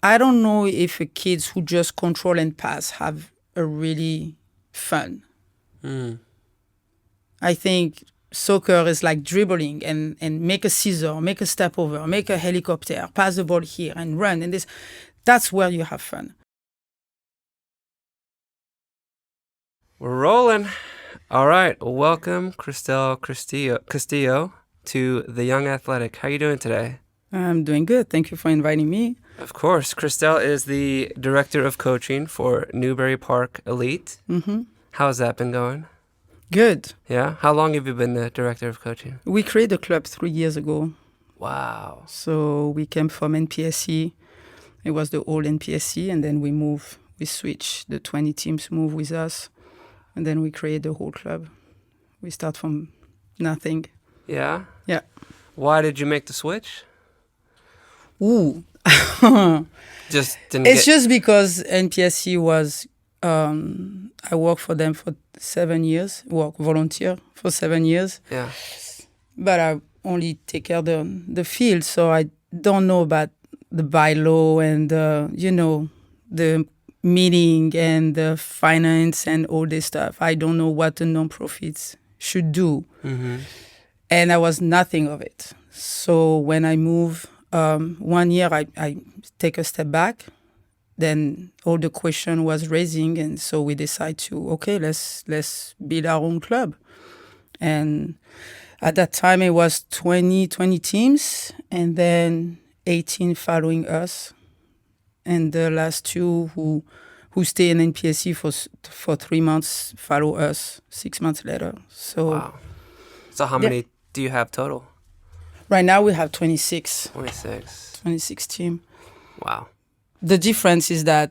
I don't know if kids who just control and pass have a really fun. I think soccer is like dribbling and make a scissor, make a step over, make a helicopter, pass the ball here and run. And that's where you have fun. We're rolling. All right. Welcome, Christelle Castillo, to The Young Athletic. How are you doing today? I'm doing good. Thank you for inviting me. Of course. Christelle is the director of coaching for Newbury Park Elite. Mm-hmm. How's that been going? Good. Yeah? How long have you been the director of coaching? We created a club 3 years ago. Wow. So we came from NPSC. It was the old NPSC, and then we switched. The 20 teams moved with us, and then we created the whole club. We start from nothing. Yeah? Yeah. Why did you make the switch? Ooh. Just didn't It's just because NPSC was, I worked for them for 7 years, volunteer for 7 years. Yeah. But I only take care of the field, so I don't know about the bylaw and, the meeting and the finance and all this stuff. I don't know what the non-profits should do. Mm-hmm. And I was nothing of it. So when I move, 1 year I take a step back. Then all the question was raising, and so we decide to, okay, let's build our own club. And at that time it was 20 teams, and then 18 following us. And the last two who stay in NPSC for 3 months follow us 6 months later. So, wow. So how many do you have total? Right now we have 26. 26 team. Wow. The difference is that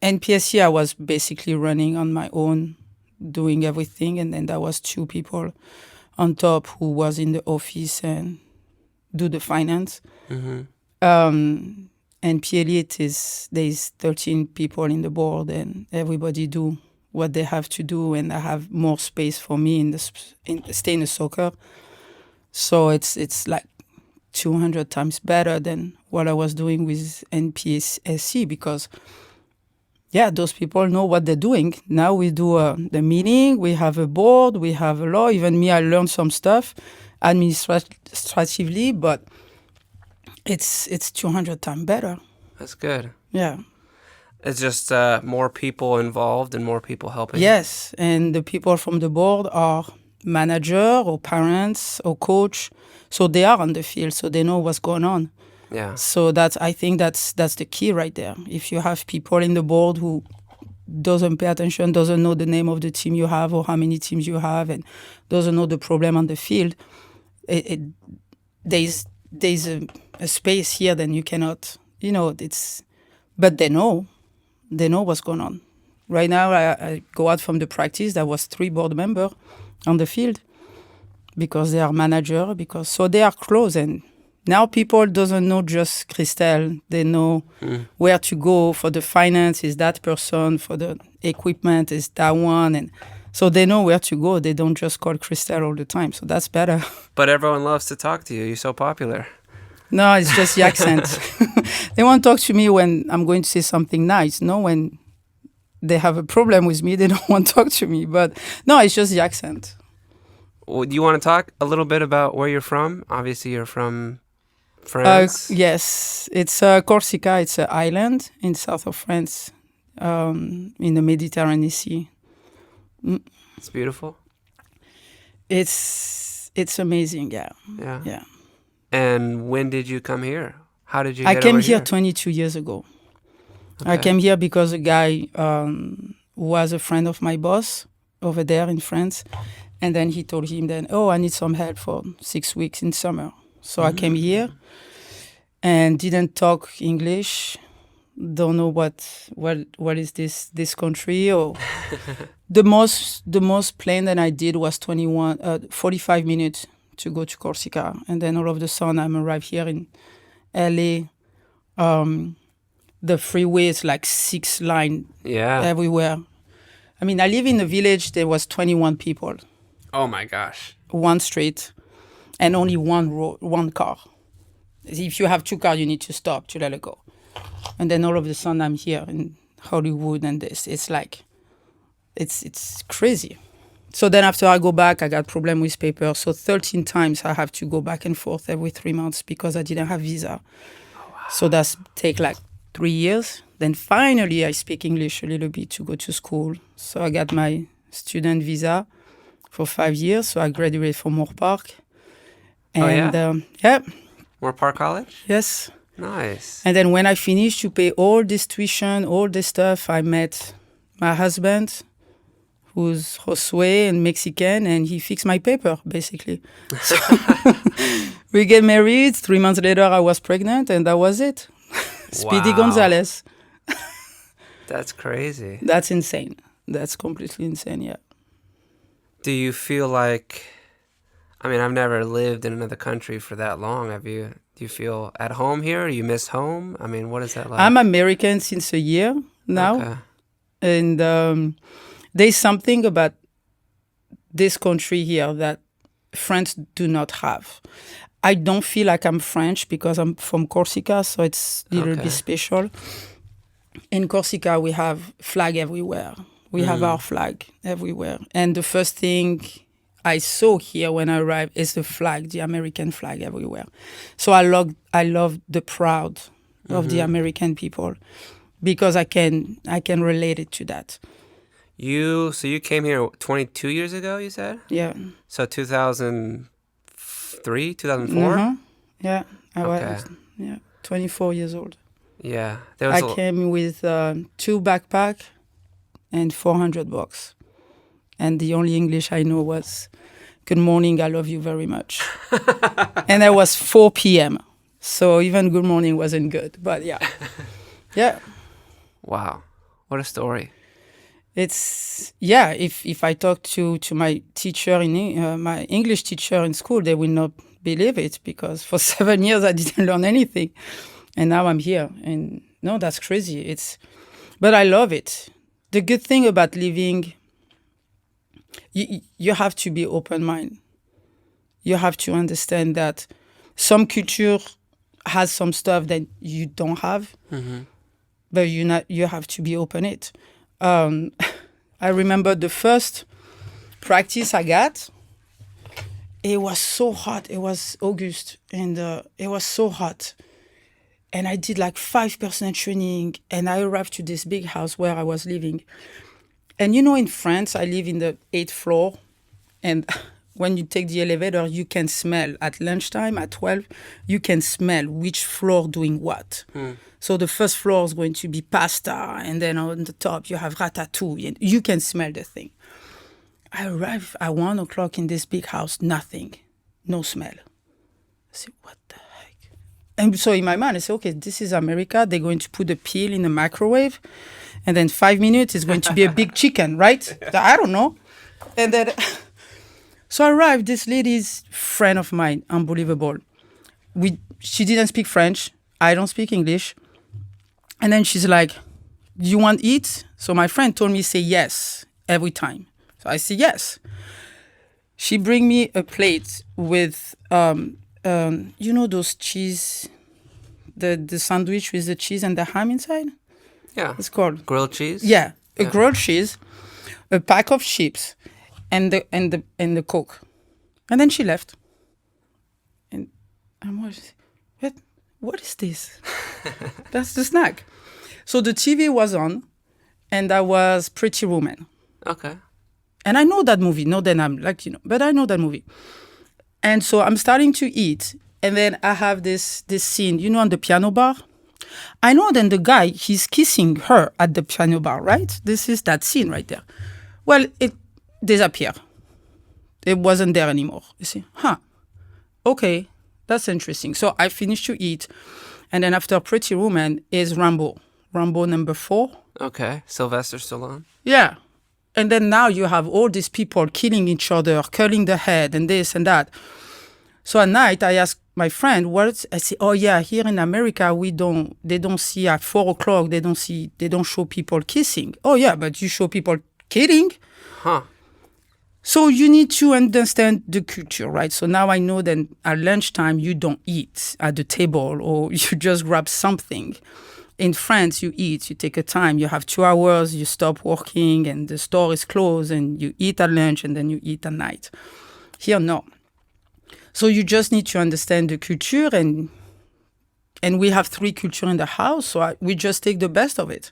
NPSC I was basically running on my own, doing everything, and then there was 2 people on top who was in the office and do the finance. Mm-hmm. NP Elite there's 13 people in the board, and everybody do what they have to do, and I have more space for me stay in the soccer. So it's like 200 times better than what I was doing with NPSC, because those people know what they're doing. Now we do the meeting, we have a board, we have a law. Even me, I learned some stuff administratively, but it's 200 times better. That's good. Yeah. It's just more people involved and more people helping. Yes, and the people from the board are manager or parents or coach, so they are on the field, so they know what's going on. Yeah. So I think that's the key right there. If you have people in the board who doesn't pay attention, doesn't know the name of the team you have or how many teams you have, and doesn't know the problem on the field, there's a space here, then you cannot, but they know what's going on. Right now, I go out from the practice, there was 3 board members on the field because they are manager, so they are close. And now people doesn't know just Christelle. They know where to go for the finance is that person, for the equipment is that one. And so they know where to go. They don't just call Christelle all the time. So that's better. But everyone loves to talk to you. You're so popular. No, it's just the accent. They won't talk to me when I'm going to say something nice. No, when they have a problem with me, they don't want to talk to me. But no, it's just the accent. Well, do you want to talk a little bit about where you're from? Obviously, you're from France. Yes, it's Corsica. It's an island in south of France, in the Mediterranean Sea. It's beautiful. It's amazing. Yeah. Yeah. And when did you come here? How did you get I came over here 22 years ago. Okay. I came here because a guy was a friend of my boss over there in France. And then he told him then, I need some help for 6 weeks in summer. So I came here and didn't talk English. Don't know what is this country, or the most plane that I did was 45 minutes to go to Corsica, and then all of a sudden I'm arrived here in LA. The freeway is like 6 lines everywhere. I mean, I live in a village. There was 21 people. Oh my gosh! 1 street, and only one car. If you have 2 cars, you need to stop to let it go. And then all of a sudden I'm here in Hollywood and this. It's like, it's crazy. So then after I go back, I got problem with paper. So 13 times I have to go back and forth every 3 months because I didn't have visa. Oh, wow. So that's take like 3 years. Then finally I speak English a little bit to go to school. So I got my student visa for 5 years. So I graduated from Moore Park. And yeah. Moore Park College? Yes. Nice. And then when I finished to pay all this tuition, all this stuff, I met my husband, who's Josue and Mexican, and he fixed my paper, basically. So we get married. 3 months later, I was pregnant, and that was it. Speedy Gonzalez. That's crazy. That's insane. That's completely insane, yeah. Do you feel like, I mean, I've never lived in another country for that long. Have you? Do you feel at home here? Do you miss home? I mean, what is that like? I'm American since a year now. Okay. And there's something about this country here that French do not have. I don't feel like I'm French because I'm from Corsica, so it's a little bit special. In Corsica, we have flag everywhere. We have our flag everywhere. And the first thing I saw here when I arrived is the flag, the American flag everywhere. So I love the proud of the American people because I can relate it to that. So you came here 22 years ago, you said? Yeah. So 2003, 2004? Yeah, I was 24 years old. Yeah. I came with 2 backpacks and $400. And the only English I know was, "Good morning, I love you very much." And that was 4 p.m. So even good morning wasn't good. But yeah. Yeah. Wow. What a story. It's, yeah, if I talk to my teacher, my English teacher in school, they will not believe it because for 7 years I didn't learn anything. And now I'm here. And no, that's crazy. But I love it. The good thing about living, you have to be open-minded. You have to understand that some culture has some stuff that you don't have, but you have to be open-it. I remember the first practice I got, it was so hot. It was August, and it was so hot. And I did like 5% training, and I arrived to this big house where I was living. And in France, I live in the 8th floor, and when you take the elevator, you can smell at lunchtime, at 12, you can smell which floor doing what. So the first floor is going to be pasta, and then on the top you have ratatouille, and you can smell the thing. I arrived at 1 o'clock in this big house, nothing, no smell. I said, what the heck? And so in my mind, I said, okay, this is America. They're going to put the peel in the microwave, and then 5 minutes is going to be a big chicken, right? I don't know. And then, so I arrived, this lady's friend of mine, unbelievable. She didn't speak French. I don't speak English. And then she's like, "Do you want to eat?" So my friend told me, say yes every time. So I say yes. She bring me a plate with, those cheese, the sandwich with the cheese and the ham inside? Yeah. It's called? Grilled cheese? Yeah. A grilled cheese, a pack of chips, and the Coke. And then she left. And I'm like, what is this? That's the snack. So the TV was on, and that was Pretty Woman. Okay. And I know that movie. Not that I'm but I know that movie. And so I'm starting to eat, and then I have this scene, on the piano bar. I know then the guy, he's kissing her at the piano bar, right? This is that scene right there. Well, it disappeared. It wasn't there anymore. You see, okay, that's interesting. So I finished to eat, and then after Pretty Woman is Rambo number 4. Okay, Sylvester Stallone. Yeah. And then now you have all these people killing each other, cutting the head and this and that. So at night, I asked my friend, I say, oh yeah, here in America, they don't see at 4 o'clock, they don't show people kissing. Oh yeah, but you show people killing. Huh. So you need to understand the culture, right? So now I know that at lunchtime, you don't eat at the table or you just grab something. in France, you eat, you take a time, you have 2 hours, you stop working and the store is closed and you eat at lunch and then you eat at night. Here, no. So you just need to understand the culture and we have 3 cultures in the house, so we just take the best of it.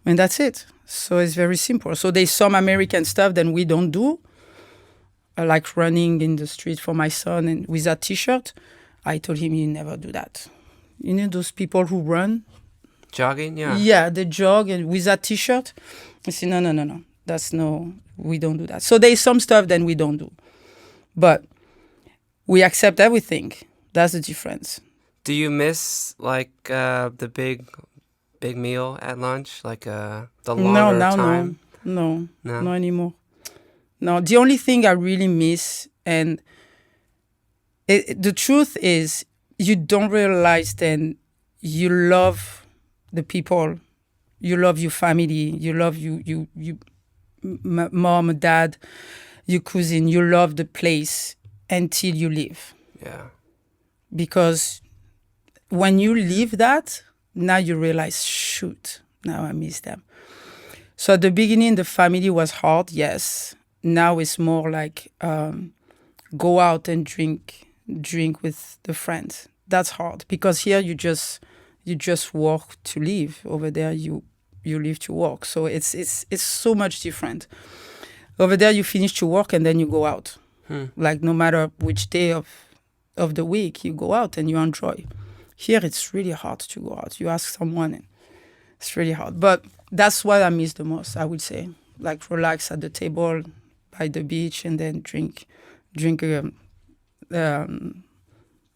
And that's it. So it's very simple. So there's some American stuff that we don't do, like running in the street for my son and with that T-shirt. I told him, you never do that. You know those people who run? Jogging, yeah. Yeah, they jog and with that T-shirt. I said, no. We don't do that. So there's some stuff that we don't do. But we accept everything. That's the difference. Do you miss like the big meal at lunch, like the longer time? No, not anymore. No, the only thing I really miss, and the truth is, you don't realize then you love the people, you love your family, you love you mom, dad, your cousin, you love the place until you leave. Yeah. Because when you leave that, now you realize, shoot, now I miss them. So at the beginning, the family was hard, yes. Now it's more like go out and drink with the friends. That's hard because here you just work to live. Over there you live to work. So it's so much different. Over there you finish to work and then you go out. Like no matter which day of the week you go out and you enjoy. Here it's really hard to go out. You ask someone and it's really hard. But that's what I miss the most, I would say. Like relax at the table by the beach and then drink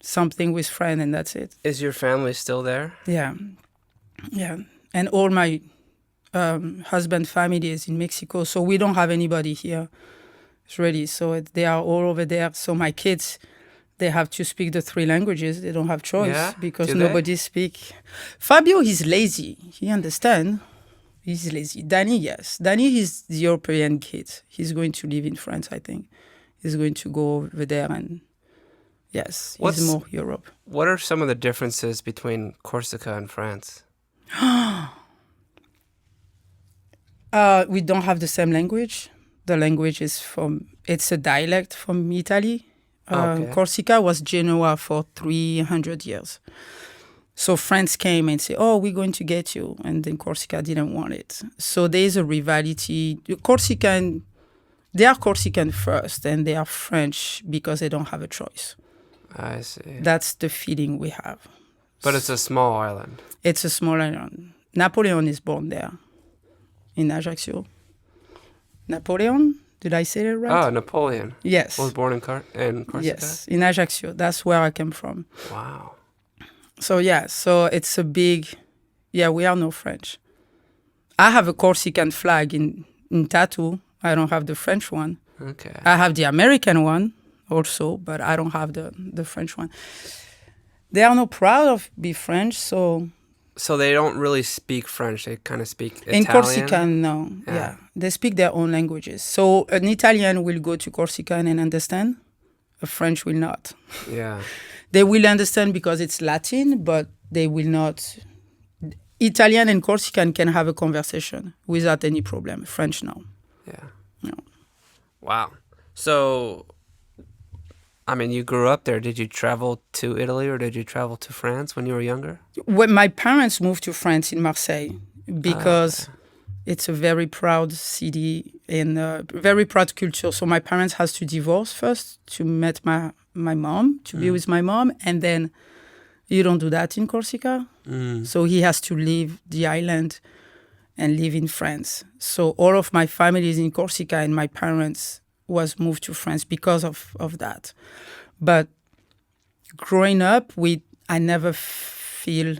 something with friends and that's it. Is your family still there? Yeah. And all my husband family is in Mexico, so we don't have anybody here. It's ready. So they are all over there. So my kids, they have to speak the 3 languages. They don't have choice because nobody speaks. Fabio, he's lazy. He understands. He's lazy. Danny, yes. Danny is the European kid. He's going to live in France, I think. He's going to go over there and, yes, he's more Europe. What are some of the differences between Corsica and France? We don't have the same language. The language is it's a dialect from Italy. Corsica was Genoa for 300 years. So France came and said, oh, we're going to get you. And then Corsica didn't want it. So there's a rivalry. They are Corsican first, and they are French because they don't have a choice. I see. That's the feeling we have. But it's a small island. It's a small island. Napoleon is born there, in Ajaccio. Napoleon? Did I say that right? Oh, Napoleon. Yes. Was born in Corsica? Yes, in Ajaccio. That's where I came from. Wow. So it's a big, we are no French. I have a Corsican flag in tattoo. I don't have the French one. Okay. I have the American one also, but I don't have the French one. They are not proud of being French, so... So they don't really speak French. They kind of speak Italian? In Corsica, no. Yeah. They speak their own languages. So an Italian will go to Corsica and understand. A French will not. Yeah. They will understand because it's Latin, but they will not. Italian and Corsican can have a conversation without any problem. French, no. Yeah. No. Wow. So, I mean, you grew up there. Did you travel to Italy or did you travel to France when you were younger? When my parents moved to France in Marseille because it's a very proud city and a very proud culture. So my parents has to divorce first to meet my mom, to be with my mom. And then you don't do that in Corsica. So he has to leave the island and live in France. So all of my family is in Corsica and my parents was moved to France because of that. But growing up, I never feel...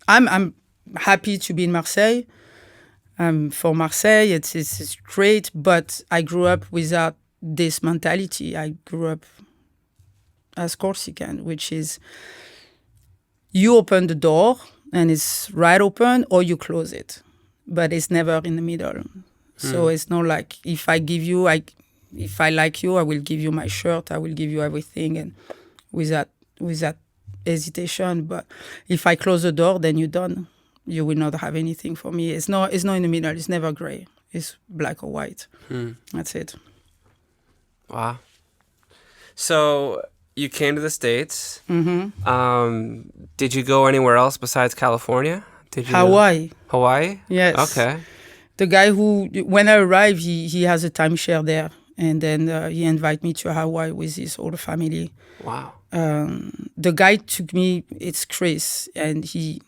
I'm happy to be in Marseille. For Marseille, it's great, but I grew up without this mentality. I grew up as Corsican, which is you open the door and it's right open or you close it, but it's never in the middle. So it's not like if I like you, I will give you my shirt, I will give you everything, and without hesitation. But if I close the door, then you're done. you will not have anything for me. It's not in the middle. It's never gray. It's black or white. That's it. Wow. So you came to the States. Did you go anywhere else besides California? Did you? Hawaii. Hawaii? Yes. Okay. The guy who, when I arrived, he has a timeshare there. And then he invited me to Hawaii with his whole family. Wow. The guy took me, it's Chris, and he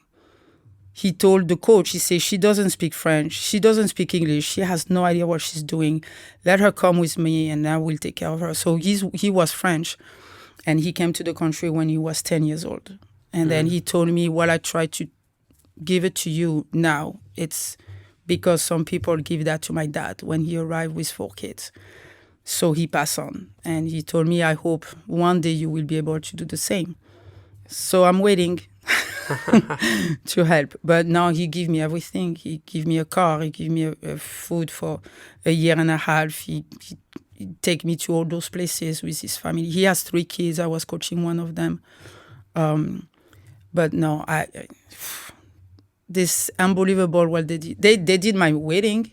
told the coach, he said, she doesn't speak French, she doesn't speak English, she has no idea what she's doing. Let her come with me and I will take care of her. So he was French, and he came to the country when he was 10 years old. And then he told me, well, I try to give it to you now. It's because some people give that to my dad when he arrived with 4 kids. So he passed on. And he told me, I hope one day you will be able to do the same. So I'm waiting to help. But now he give me everything. He give me a car. He give me a food for a year and a half. He take me to all those places with his family. He has 3 kids. I was coaching one of them. But no, this unbelievable what they did. They did my wedding.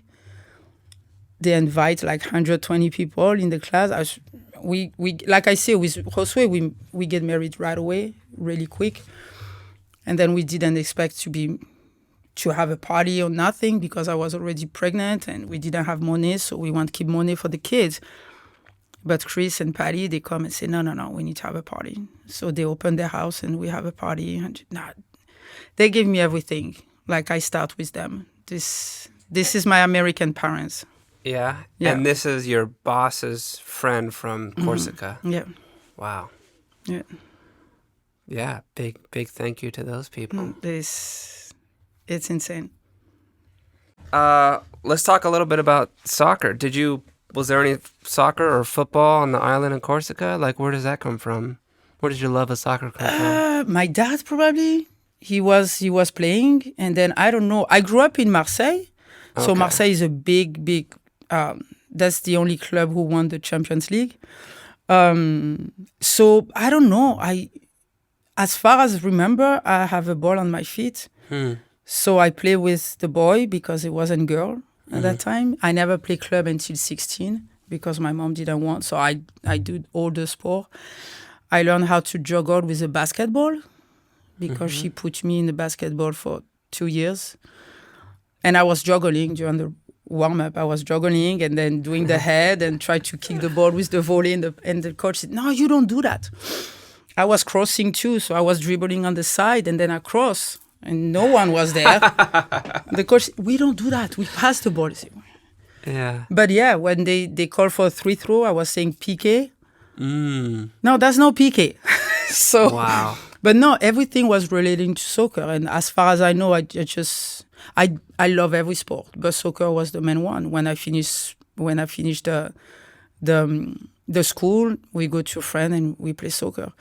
They invite like 120 people in the class. We like I say, with Josue, we get married right away, really quick. And then we didn't expect to have a party or nothing because I was already pregnant and we didn't have money, so we want to keep money for the kids. But Chris and Patty, they come and say, no, we need to have a party. So they open their house and we have a party. And they give me everything. Like I start with them. This is my American parents. Yeah? And this is your boss's friend from Corsica. Yeah. Wow. Yeah. Yeah, big thank you to those people. It's insane. Let's talk a little bit about soccer. Was there any soccer or football on the island in Corsica? Like, where does that come from? Where did your love of soccer come from? My dad probably. He was playing, and then I don't know. I grew up in Marseille, so Marseille is a big. That's the only club who won the Champions League. So I don't know. As far as remember, I have a ball on my feet. So I play with the boy because it wasn't girl at that time. I never played club until 16 because my mom didn't want. So I do all the sport. I learned how to juggle with a basketball because she put me in the basketball for 2 years. And I was juggling during the warm-up. I was juggling and then doing the head and try to kick the ball with the volley. And the coach said, no, you don't do that. I was crossing too, so I was dribbling on the side and then I cross and no one was there. The coach said, we don't do that. We pass the ball. Yeah. But yeah, when they call for a free throw, I was saying PK. No, that's no PK. So, wow. But no, everything was relating to soccer. And as far as I know, I love every sport, but soccer was the main one. When I finished the school, we go to a friend and we play soccer.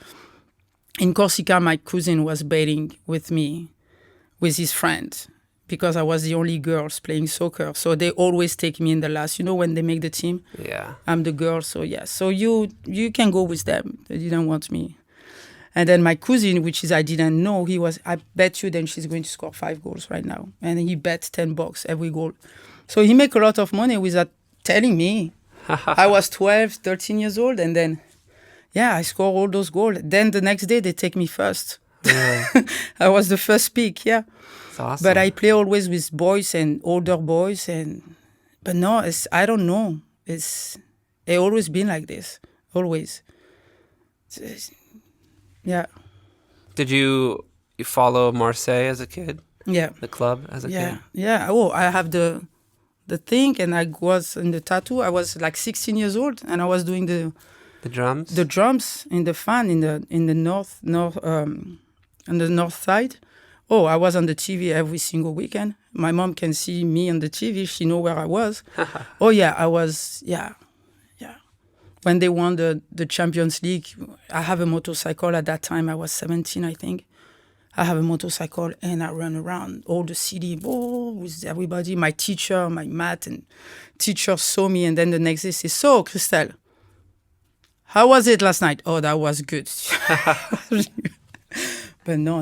In Corsica, my cousin was betting with me, with his friend, because I was the only girls playing soccer. So they always take me in the last. You know, when they make the team, I'm the girl. So yeah, so you can go with them. They didn't want me. And then my cousin, which is I didn't know, I bet you then she's going to score 5 goals right now. And he bet $10 every goal. So he make a lot of money without telling me. I was 12, 13 years old. And then, I score all those goals. Then the next day, they take me first. Yeah. I was the first pick, yeah. That's awesome. But I play always with boys and older boys. But no, I don't know. It's always been like this. Always. Yeah. Did you follow Marseille as a kid? Yeah. The club as a kid? Yeah. Oh, I have the thing, and I was in the tattoo. I was like 16 years old, and I was doing the drums. The drums in the fan in the north on the north side. Oh, I was on the TV every single weekend. My mom can see me on the TV. She know where I was. Oh yeah, I was. Yeah. When they won the Champions League, I have a motorcycle at that time. I was 17, I think. I have a motorcycle and I run around all the city with everybody. My teacher, my math and teacher saw me, and then the next day says, "So, Christelle, how was it last night?" "Oh, that was good." But no,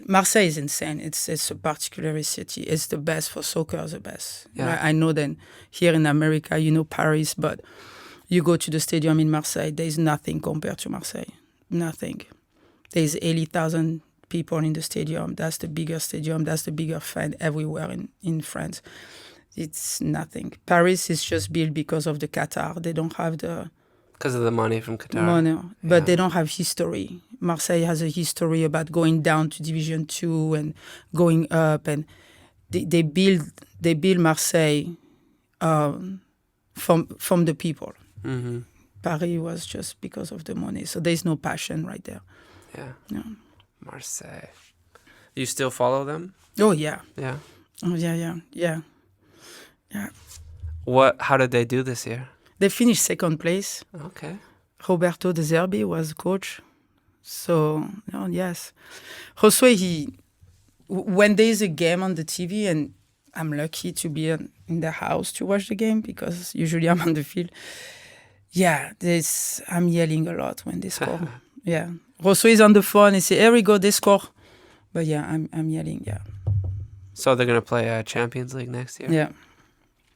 Marseille is insane. It's a particular city. It's the best for soccer, the best. Yeah. I know that here in America, Paris, but you go to the stadium in Marseille, there is nothing compared to Marseille. Nothing. There's 80,000 people in the stadium. That's the bigger stadium. That's the bigger fan everywhere in France. It's nothing. Paris is just built because of the Qatar. They don't have the Because of the money from Qatar. money, but Yeah. they don't have history. Marseille has a history about going down to Division 2 and going up, and they build Marseille from the people. Mm-hmm. Paris was just because of the money, so there's no passion right there. Yeah. Yeah. Marseille. You still follow them? Oh yeah. Yeah. Oh yeah. How did they do this year? They finished second place. Okay. Roberto De Zerbi was coach. So, yes. Josué, when there is a game on the TV, and I'm lucky to be in the house to watch the game because usually I'm on the field. Yeah, I'm yelling a lot when they score. Yeah. Josué is on the phone and say, here we go, they score. But yeah, I'm yelling, yeah. So they're going to play Champions League next year? Yeah.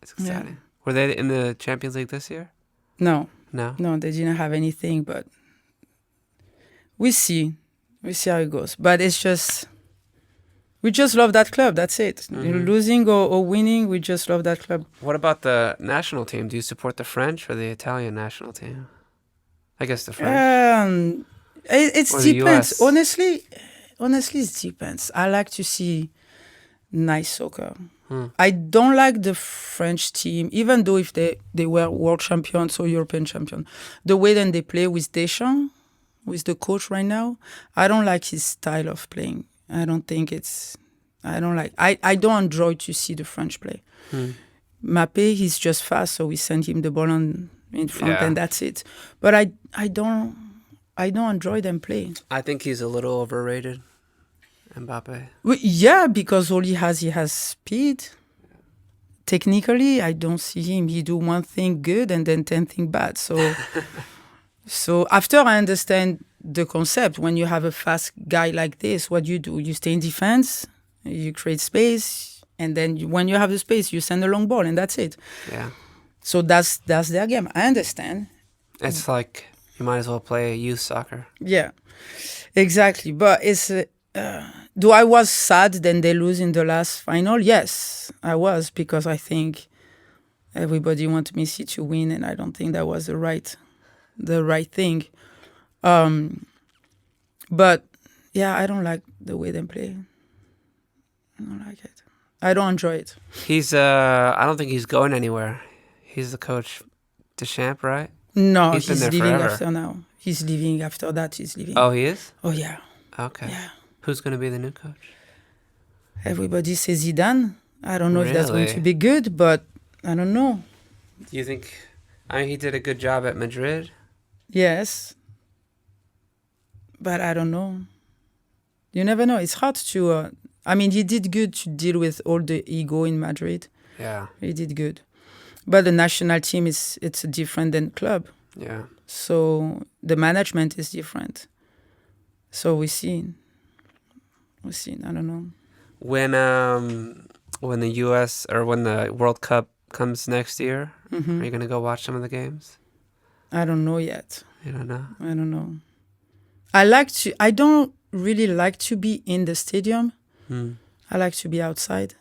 It's exciting. Were they in the Champions League this year? No. No? No, they didn't have anything, but we see how it goes. But we just love that club. That's it. Mm-hmm. Losing or winning, we just love that club. What about the national team? Do you support the French or the Italian national team? I guess the French. It Or the depends. US? Honestly, it depends. I like to see nice soccer. I don't like the French team, even though if they were world champions or European champion. The way that they play with Deschamps, with the coach right now, I don't like his style of playing. I don't enjoy to see the French play. Mbappé, he's just fast, so we send him the ball in front and that's it. But I don't enjoy them play. I think he's a little overrated, Mbappe. Well, yeah, because all he has speed. Technically, I don't see him. He do one thing good and then 10 things bad. So after I understand the concept, when you have a fast guy like this, what you do? You stay in defense, you create space, and then when you have the space, you send a long ball, and that's it. Yeah. So that's their game. I understand. It's like you might as well play youth soccer. Yeah, exactly. But it's do I was sad then they lose in the last final? Yes, I was, because I think everybody wanted Messi to win, and I don't think that was the right thing. But yeah, I don't like the way they play. I don't like it. I don't enjoy it. He's I don't think he's going anywhere. He's the coach, Deschamps, right? No, He's been he's there leaving forever. after now. He's leaving after that. He's leaving. Oh, he is? Oh yeah. Okay. Yeah. Who's going to be the new coach? Everybody says Zidane. I don't know if that's going Really? to be good, but I don't know. Do you think... I mean, he did a good job at Madrid. Yes. But I don't know. You never know. It's hard to... he did good to deal with all the ego in Madrid. Yeah. He did good. But the national team, it's different than club. Yeah. So the management is different. So we see. I don't know. When the U.S. or when the World Cup comes next year, are you going to go watch some of the games? I don't know yet. You don't know? I don't know. I don't really like to be in the stadium. I like to be outside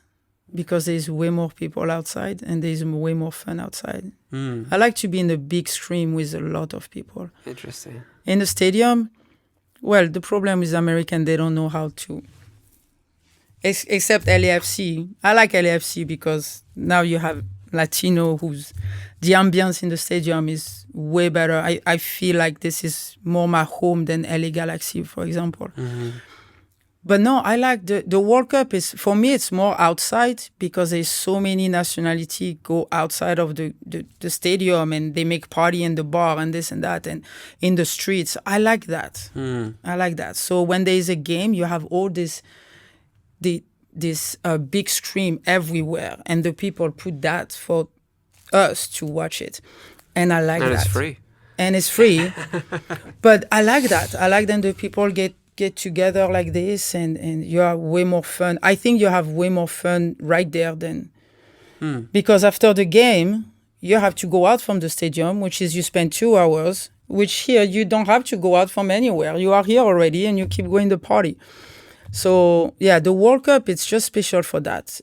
because there's way more people outside and there's way more fun outside. I like to be in the big screen with a lot of people. Interesting. In the stadium, well, the problem is American, they don't know how to. Except LAFC. I like LAFC because now you have Latino the ambience in the stadium is way better. I feel like this is more my home than LA Galaxy, for example. But no, I like the World Cup is, for me, it's more outside because there's so many nationality go outside of the stadium and they make party in the bar and this and that and in the streets. I like that. I like that. So when there is a game, you have all this big screen everywhere and the people put that for us to watch it. And I like that. And it's free. And it's free. But I like that. I like then the people get get together like this, and you have way more fun. I think you have way more fun right there than because after the game, you have to go out from the stadium, which is you spend 2 hours, which here you don't have to go out from anywhere. You are here already and you keep going to party. So, yeah, the World Cup, it's just special for that.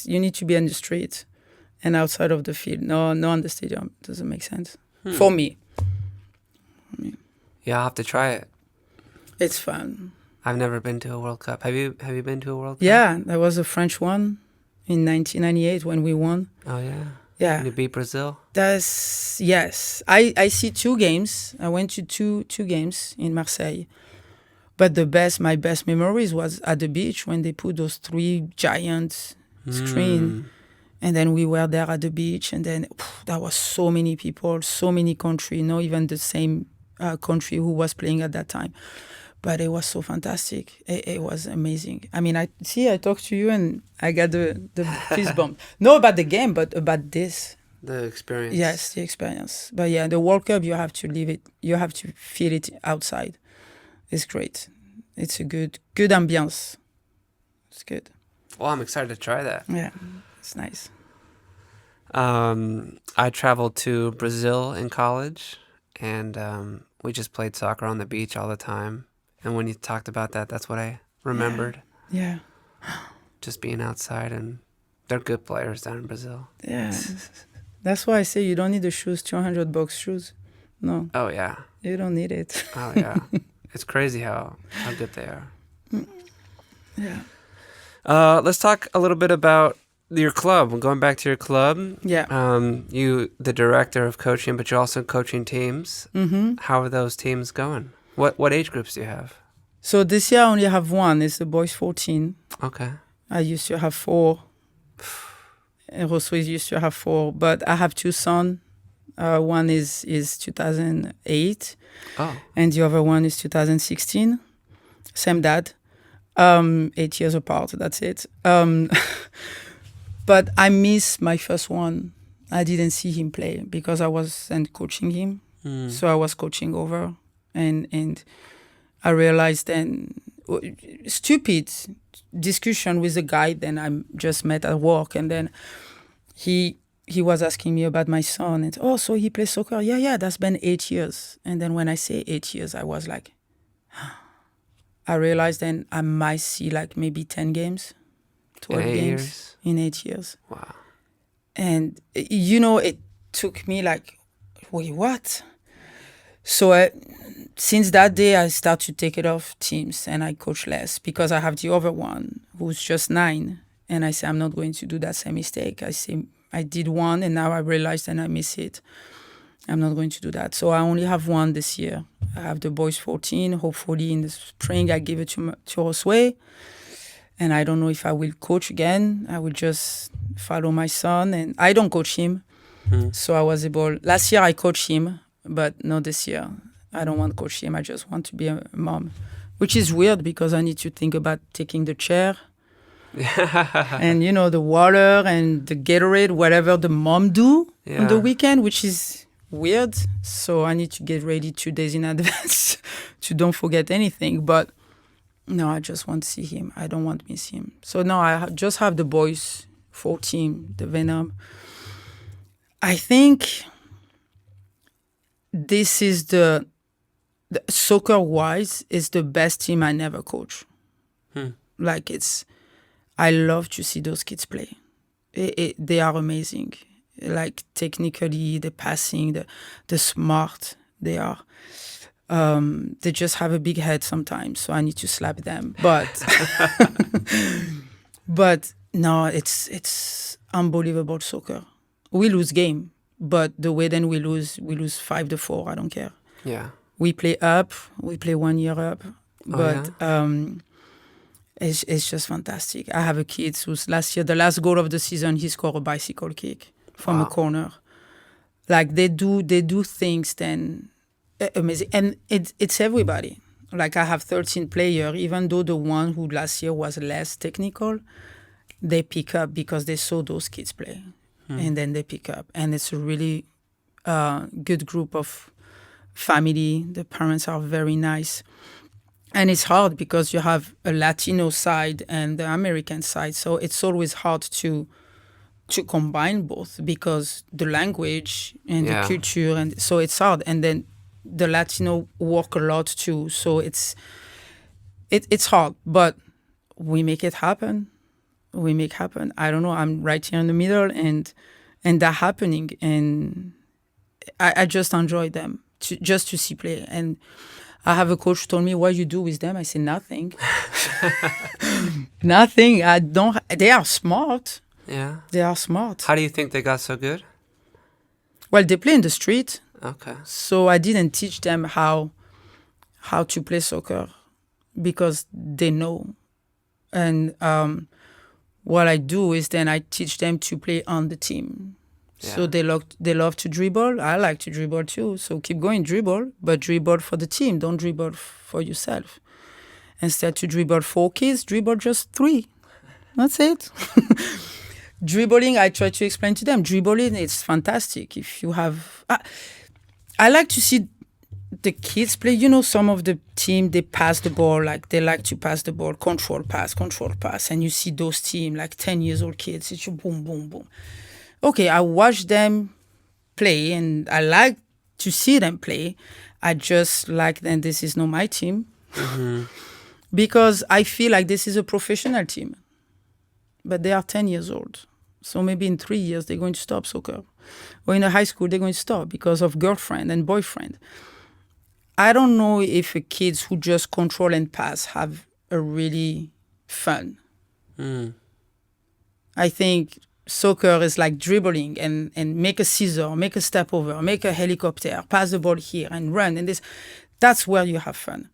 You need to be on the street and outside of the field. No on the stadium. It doesn't make sense. For me. Yeah, I'll have to try it. It's fun. I've never been to a World Cup. Have you been to a World Cup? Yeah, there was a French one in 1998 when we won. Oh, yeah? Yeah. And you beat Brazil? Yes. I see 2 games. I went to two games in Marseille. But my best memories was at the beach when they put those 3 giant screen. And then we were there at the beach. And then there was so many people, so many countries, not even the same country who was playing at that time. But it was so fantastic. It was amazing. I mean, I talked to you and I got the fist bump. Not about the game, but about this. The experience. Yes, the experience. But yeah, the World Cup, you have to live it. You have to feel it outside. It's great. It's a good ambiance. It's good. Well, I'm excited to try that. Yeah, it's nice. I traveled to Brazil in college, and we just played soccer on the beach all the time. And when you talked about that, that's what I remembered. Yeah. Just being outside, and they're good players down in Brazil. Yeah. That's why I say you don't need the shoes, $200 shoes. No. Oh, yeah. You don't need it. Oh, yeah. It's crazy how good they are. Yeah. Let's talk a little bit about your club. Going back to your club. Yeah. You, the director of coaching, but you're also coaching teams. Mm-hmm. How are those teams going? What age groups do you have? So this year I only have one. It's the boys 14. Okay. I used to have 4. And Josue used to have 4. But I have 2 sons. One is 2008. Oh. And the other one is 2016. Same dad. 8 years apart. That's it. But I miss my first one. I didn't see him play because I wasn't coaching him. So I was coaching over. And I realized then, stupid discussion with a guy then I just met at work. And then he was asking me about my son. And, so he plays soccer? Yeah, that's been 8 years. And then when I say 8 years, I was like, I realized then I might see like maybe 10 games, 12 games years? In 8 years. Wow. And, it took me like, wait, what? So since that day, I start to take it off teams and I coach less because I have the other one who's just 9. And I say, I'm not going to do that same mistake. I say, I did one and now I realized and I miss it. I'm not going to do that. So I only have one this year. I have the boys 14. Hopefully in the spring, I give it to Josue. And I don't know if I will coach again. I will just follow my son. And I don't coach him. So I was able... Last year, I coached him, but not this year. I don't want to coach him. I just want to be a mom. Which is weird because I need to think about taking the chair. And, the water and the Gatorade, whatever the mom do on the weekend, which is weird. So I need to get ready 2 days in advance to don't forget anything. But no, I just want to see him. I don't want to miss him. So no, I just have the boys 14, the Venom. I think this is the soccer-wise, is the best team I never coach. Like I love to see those kids play. They are amazing. Like technically, the passing, the smart they are. They just have a big head sometimes, so I need to slap them. But no, it's unbelievable soccer. We lose game, but the way then we lose 5-4. I don't care. Yeah. We play up. We play 1 year up, but it's just fantastic. I have a kid who's the last goal of the season, he scored a bicycle kick from a corner. Like they do things then amazing, and it's everybody. Like I have 13 players, even though the one who last year was less technical, they pick up because they saw those kids play, and then they pick up, and it's a really good group of family. The parents are very nice. And it's hard because you have a Latino side and the American side. So it's always hard to combine both because the language and the culture, and so it's hard. And then the Latino work a lot too. So it's hard, but we make it happen. We make happen. I don't know. I'm right here in the middle, and that happening, and I just enjoy them just to see play. And I have a coach who told me, "What you do with them?" I say, "Nothing, nothing. I don't. They are smart. Yeah, they are smart." How do you think they got so good? Well, they play in the street. Okay. So I didn't teach them how to play soccer because they know. And what I do is then I teach them to play on the team. Yeah. So they love to dribble. I like to dribble too. So keep going, dribble, but dribble for the team. Don't dribble for yourself. Instead to dribble 4 kids, dribble just 3. That's it. Dribbling, I try to explain to them. Dribbling, it's fantastic. If you have... I like to see the kids play. You know, some of the team, they pass the ball, like they like to pass the ball, control pass. And you see those team, like 10 years old kids, it's boom, boom, boom. Okay, I watch them play and I like to see them play. I just like them, this is not my team. Mm-hmm. Because I feel like this is a professional team. But they are 10 years old. So maybe in 3 years, they're going to stop soccer. Or in a high school, they're going to stop because of girlfriend and boyfriend. I don't know if kids who just control and pass have a really fun. Mm. I think soccer is like dribbling and make a scissor, make a step over, make a helicopter, pass the ball here and run. And this, that's where you have fun.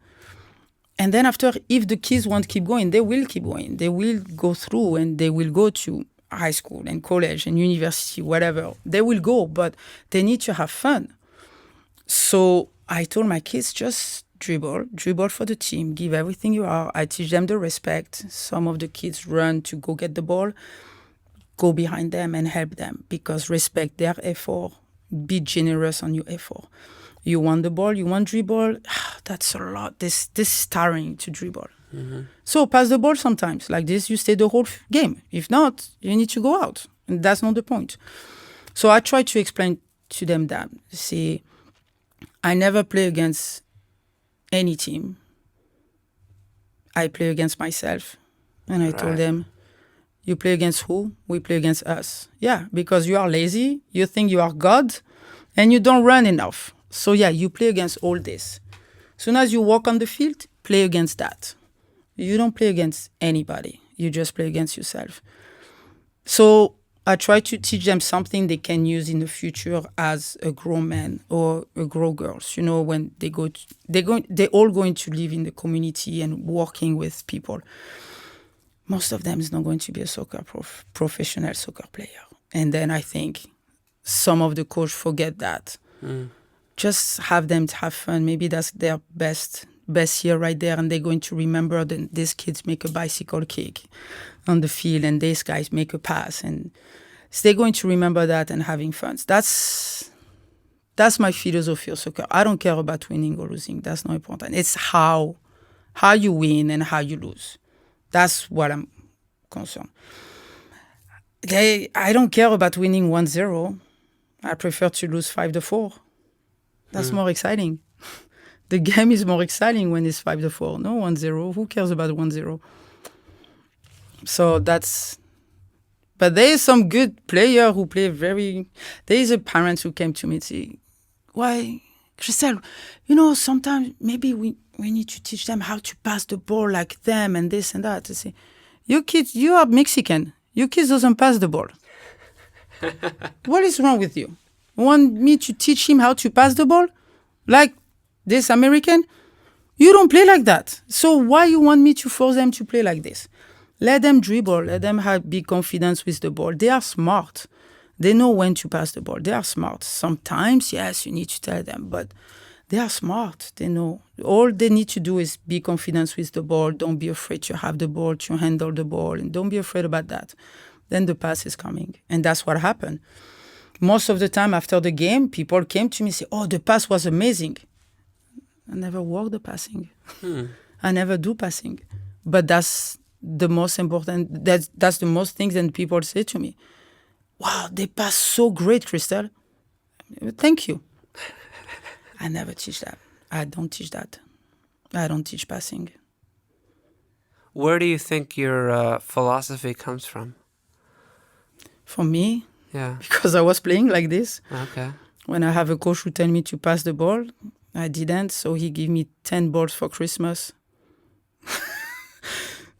And then after, if the kids want to keep going, they will keep going. They will go through and they will go to high school and college and university, whatever. They will go, but they need to have fun. So I told my kids, just dribble for the team, give everything you are. I teach them the respect. Some of the kids run to go get the ball. Go behind them and help them because respect their effort. Be generous on your effort. You want the ball, you want dribble. That's a lot. This is tiring to dribble. Mm-hmm. So pass the ball sometimes. Like this, you stay the whole game. If not, you need to go out. And that's not the point. So I try to explain to them that. See, I never play against any team. I play against myself. And I told them, you play against who? We play against us. Yeah, because you are lazy, you think you are God, and you don't run enough. So yeah, you play against all this. Soon as you walk on the field, play against that. You don't play against anybody. You just play against yourself. So I try to teach them something they can use in the future as a grown man or a grown girls. You know, when they're all going to live in the community and working with people. Most of them is not going to be a professional soccer player. And then I think some of the coach forget that. Mm. Just have them to have fun. Maybe that's their best year right there. And they're going to remember that these kids make a bicycle kick on the field and these guys make a pass. And so they're going to remember that and having fun. That's my philosophy of soccer. I don't care about winning or losing. That's not important. It's how you win and how you lose. That's what I'm concerned. I don't care about winning 1-0. I prefer to lose 5-4. That's more exciting. The game is more exciting when it's 5-4. No 1-0. Who cares about 1-0? So that's... But there is some good player who play very... There is a parent who came to me and said, why, Christelle, sometimes maybe we need to teach them how to pass the ball like them and this and that. I say, you kids, you are Mexican. Your kids doesn't pass the ball. What is wrong with you? You want me to teach him how to pass the ball? Like this American? You don't play like that. So why you want me to force them to play like this? Let them dribble. Let them have big confidence with the ball. They are smart. They know when to pass the ball. They are smart. Sometimes, yes, you need to tell them, but they are smart. They know. All they need to do is be confident with the ball. Don't be afraid to have the ball, to handle the ball, and don't be afraid about that. Then the pass is coming. And that's what happened. Most of the time after the game, people came to me and say, oh, the pass was amazing. I never work the passing. I never do passing. But that's the most important. That's the most things that people say to me. Wow, they pass so great, Christelle. Thank you. I never teach that. I don't teach that. I don't teach passing. Where do you think your philosophy comes from? For me, Yeah. because I was playing like this, Okay. when I have a coach who tell me to pass the ball, I didn't. So he gave me 10 balls for Christmas.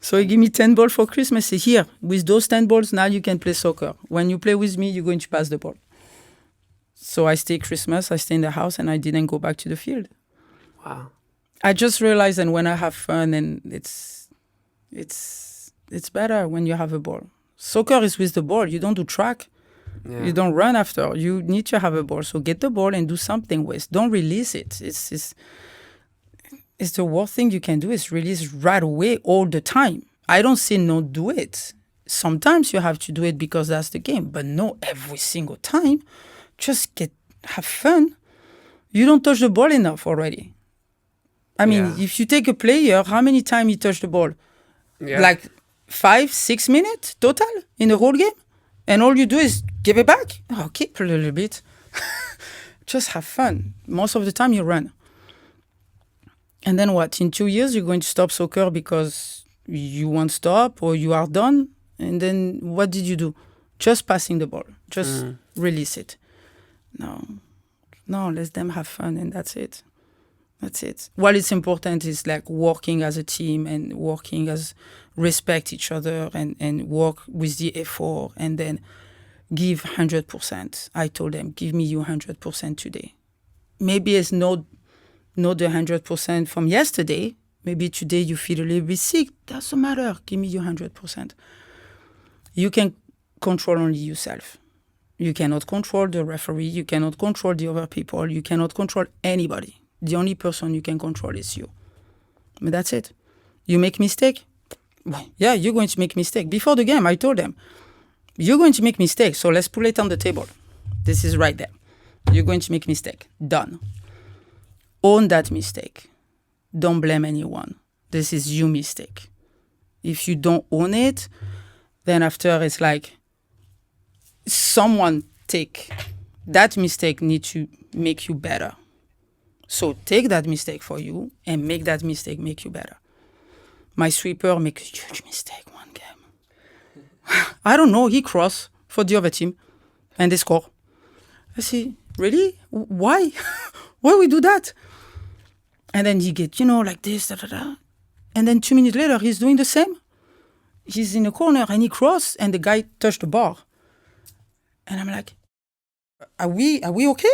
So he gave me 10 balls for Christmas. Say, here, with those 10 balls, now you can play soccer. When you play with me, you're going to pass the ball. So I stay Christmas, I stay in the house, and I didn't go back to the field. Wow. I just realized that when I have fun, and it's better when you have a ball. Soccer is with the ball. You don't do track. Yeah. You don't run after. You need to have a ball. So get the ball and do something with. Don't release it. It's the worst thing you can do is release right away all the time. I don't say no, do it. Sometimes you have to do it because that's the game, but no every single time. Just have fun. You don't touch the ball enough already. I mean, if you take a player, how many times he touched the ball? Yeah. Like 5-6 minutes total in the whole game? And all you do is give it back. Oh, keep a little bit. Just have fun. Most of the time you run. And then what? In 2 years, you're going to stop soccer because you won't stop or you are done. And then what did you do? Just passing the ball. Just release it. No, let them have fun and that's it. That's it. What is important is like working as a team and working as respect each other and work with the effort and then give 100%. I told them, give me you 100% today. Maybe it's not the 100% from yesterday. Maybe today you feel a little bit sick. Doesn't matter. Give me your 100%. You can control only yourself. You cannot control the referee. You cannot control the other people. You cannot control anybody. The only person you can control is you. But that's it. You make mistake? Well, yeah, you're going to make mistake. Before the game, I told them, you're going to make mistake, so let's put it on the table. This is right there. You're going to make mistake. Done. Own that mistake. Don't blame anyone. This is your mistake. If you don't own it, then after it's like someone take that mistake needs to make you better. So take that mistake for you and make that mistake make you better. My sweeper make a huge mistake one game. I don't know, he crossed for the other team and they score. I say, really? Why? Why we do that? And then he get, like this, And then 2 minutes later, he's doing the same. He's in the corner and he crossed and the guy touched the bar. And I'm like, are we okay?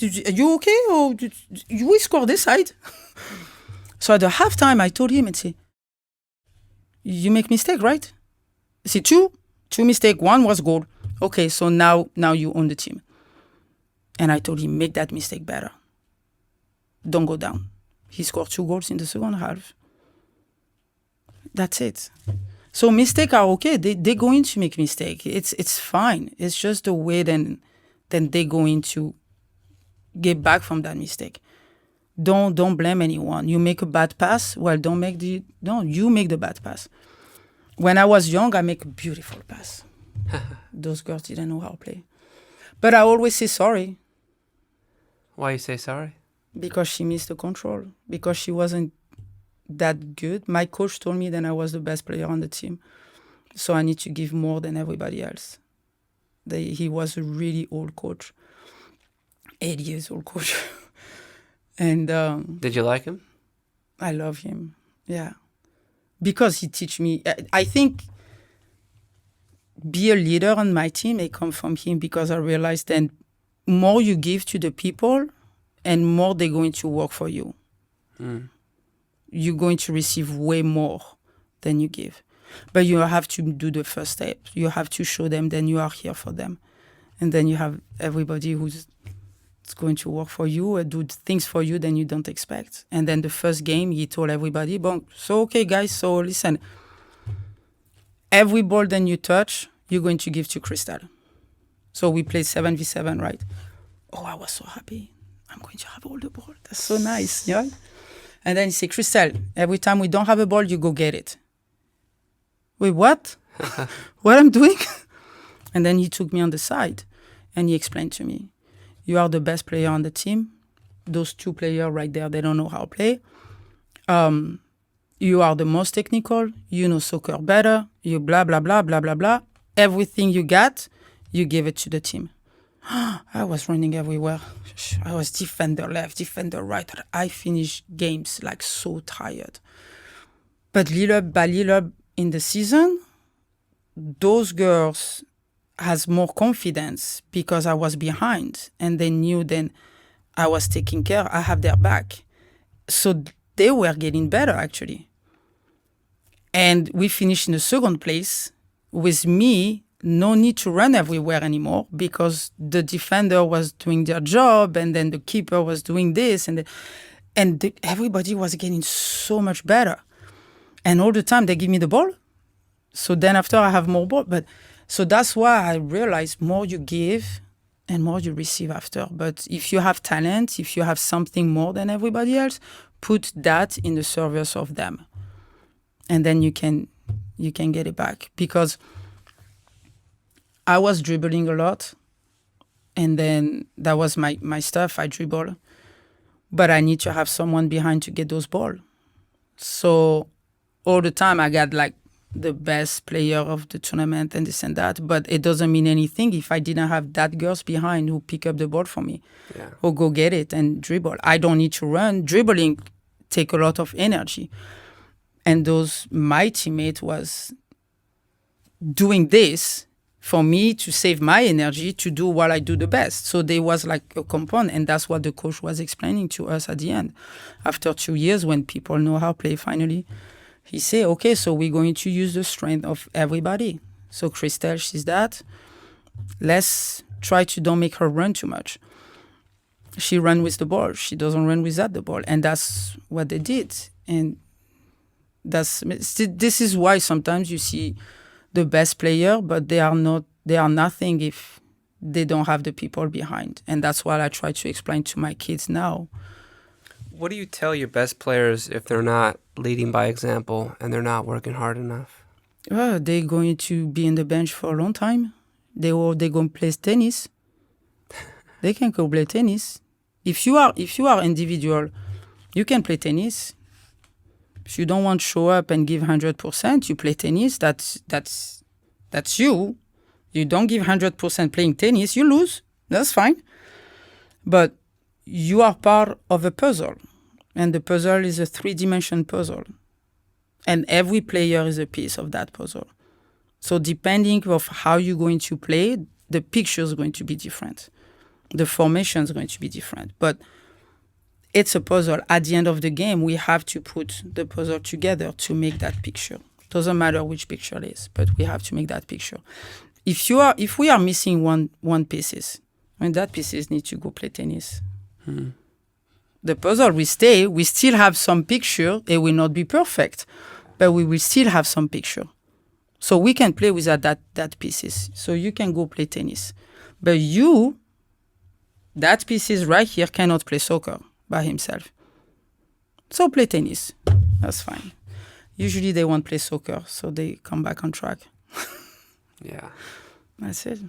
Are you okay? Or we score this side? So at the halftime, I told him and say, you make mistake, right? I said, two mistake, one was goal. Okay, so now you own the team. And I told him, make that mistake better. Don't go down. He scored 2 goals in the second half. That's it. So mistakes are okay. They're going to make mistake. It's fine. It's just the way then they're going to get back from that mistake. Don't blame anyone. You make a bad pass, well, you make the bad pass. When I was young, I make a beautiful pass. Those girls didn't know how to play. But I always say sorry. Why you say sorry? Because she missed the control. Because she wasn't that good. My coach told me that I was the best player on the team. So I need to give more than everybody else. He was a really old coach. 80 years old coach. And did you like him? I love him. Yeah. Because he teach me. I think be a leader on my team may come from him because I realized that more you give to the people and more they're going to work for you. You're going to receive way more than you give. But you have to do the first step. You have to show them that you are here for them. And then you have everybody who's going to work for you or do things for you that you don't expect. And then the first game, he told everybody, okay, guys, so listen, every ball that you touch, you're going to give to Christelle. So we played 7v7, right? Oh, I was so happy. I'm going to have all the ball. That's so nice. Yeah. And then he said, Christelle, every time we don't have a ball, you go get it. Wait, what? What I'm doing? And then he took me on the side and he explained to me, you are the best player on the team. Those two players right there, they don't know how to play. You are the most technical. You know soccer better. You blah, blah, blah, blah, blah, blah. Everything you got, you give it to the team. I was running everywhere. I was defender left, defender right. I finished games like so tired. But little by little in the season, those girls has more confidence because I was behind and they knew then I was taking care. I have their back. So they were getting better actually. And we finished in the second place with me, no need to run everywhere anymore because the defender was doing their job and then the keeper was doing this and everybody was getting so much better. And all the time they give me the ball. So then after I have more ball. But so that's why I realized more you give and more you receive after. But if you have talent, if you have something more than everybody else, put that in the service of them. And then you can get it back. Because I was dribbling a lot. And then that was my stuff. I dribble. But I need to have someone behind to get those balls. So all the time I got like the best player of the tournament and this and that. But it doesn't mean anything if I didn't have that girls behind who pick up the ball for me. Yeah. Or go get it and dribble. I don't need to run. Dribbling take a lot of energy. And my teammate was doing this for me to save my energy to do what I do the best. So there was like a component, and that's what the coach was explaining to us at the end. After 2 years, when people know how to play finally, he said, okay, so we're going to use the strength of everybody. So Christelle, she's that. Let's try to don't make her run too much. She ran with the ball. She doesn't run without the ball. And that's what they did. And this is why sometimes you see the best player, but they are nothing if they don't have the people behind. And that's what I try to explain to my kids now. What do you tell your best players if they're not leading by example and they're not working hard enough? Well, they're going to be in the bench for a long time. They're going to play tennis. They can go play tennis. If you are individual, you can play tennis. If you don't want to show up and give 100%, you play tennis. That's you. You don't give 100% playing tennis, you lose. That's fine. But you are part of a puzzle. And the puzzle is a 3-dimension puzzle. And every player is a piece of that puzzle. So depending of how you're going to play, the picture is going to be different. The formation is going to be different. But it's a puzzle. At the end of the game, we have to put the puzzle together to make that picture. Doesn't matter which picture it is, but we have to make that picture. If we are missing one pieces, and that pieces need to go play tennis. The puzzle we still have some picture. It will not be perfect, but we will still have some picture. So we can play without that pieces. So you can go play tennis. But that pieces right here cannot play soccer by himself. So play tennis. That's fine. Usually they won't play soccer, so they come back on track. Yeah. That's it.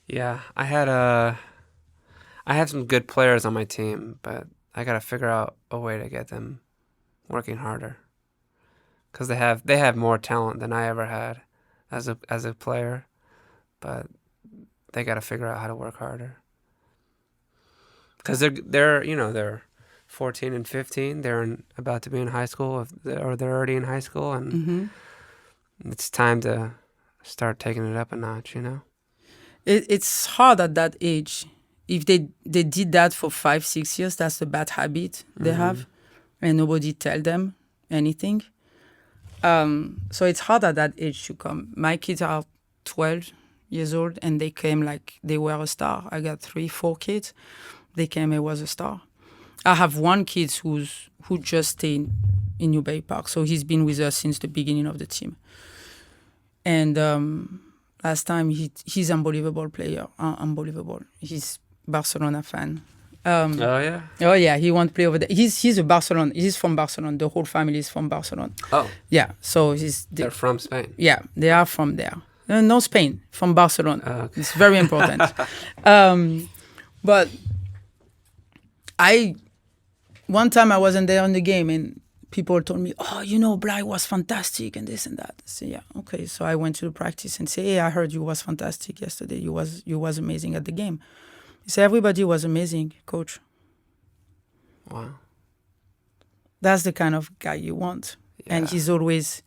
Yeah, I had some good players on my team, but I got to figure out a way to get them working harder. Cuz they have more talent than I ever had as a player, but they got to figure out how to work harder. Cuz they're 14 and 15, they're about to be in high school or they're already in high school, and it's time to start taking it up a notch, It's hard at that age. If they did that for 5-6 years, that's a bad habit they have, and nobody tell them anything. So it's hard at that age to come. My kids are 12 years old, and they came like they were a star. I got 3-4 kids. They came and was a star. I have one kid who just stayed in Newbury Park, so he's been with us since the beginning of the team. And last time he's unbelievable player, unbelievable. Barcelona fan. Oh yeah. Oh yeah, he won't play over there. He's a Barcelona. He's from Barcelona. The whole family is from Barcelona. Oh, Yeah, so they're from Spain. yeah, they are from there. No, Spain, from Barcelona. Oh, okay. It's very important. But one time I wasn't there in the game, and people told me, "Oh, Bly was fantastic and this and that." I said, "Yeah, okay." So I went to the practice and say, "Hey, I heard you was fantastic yesterday. You was amazing at the game." He said, "Everybody was amazing, coach." Wow. That's the kind of guy you want, Yeah. and he's always.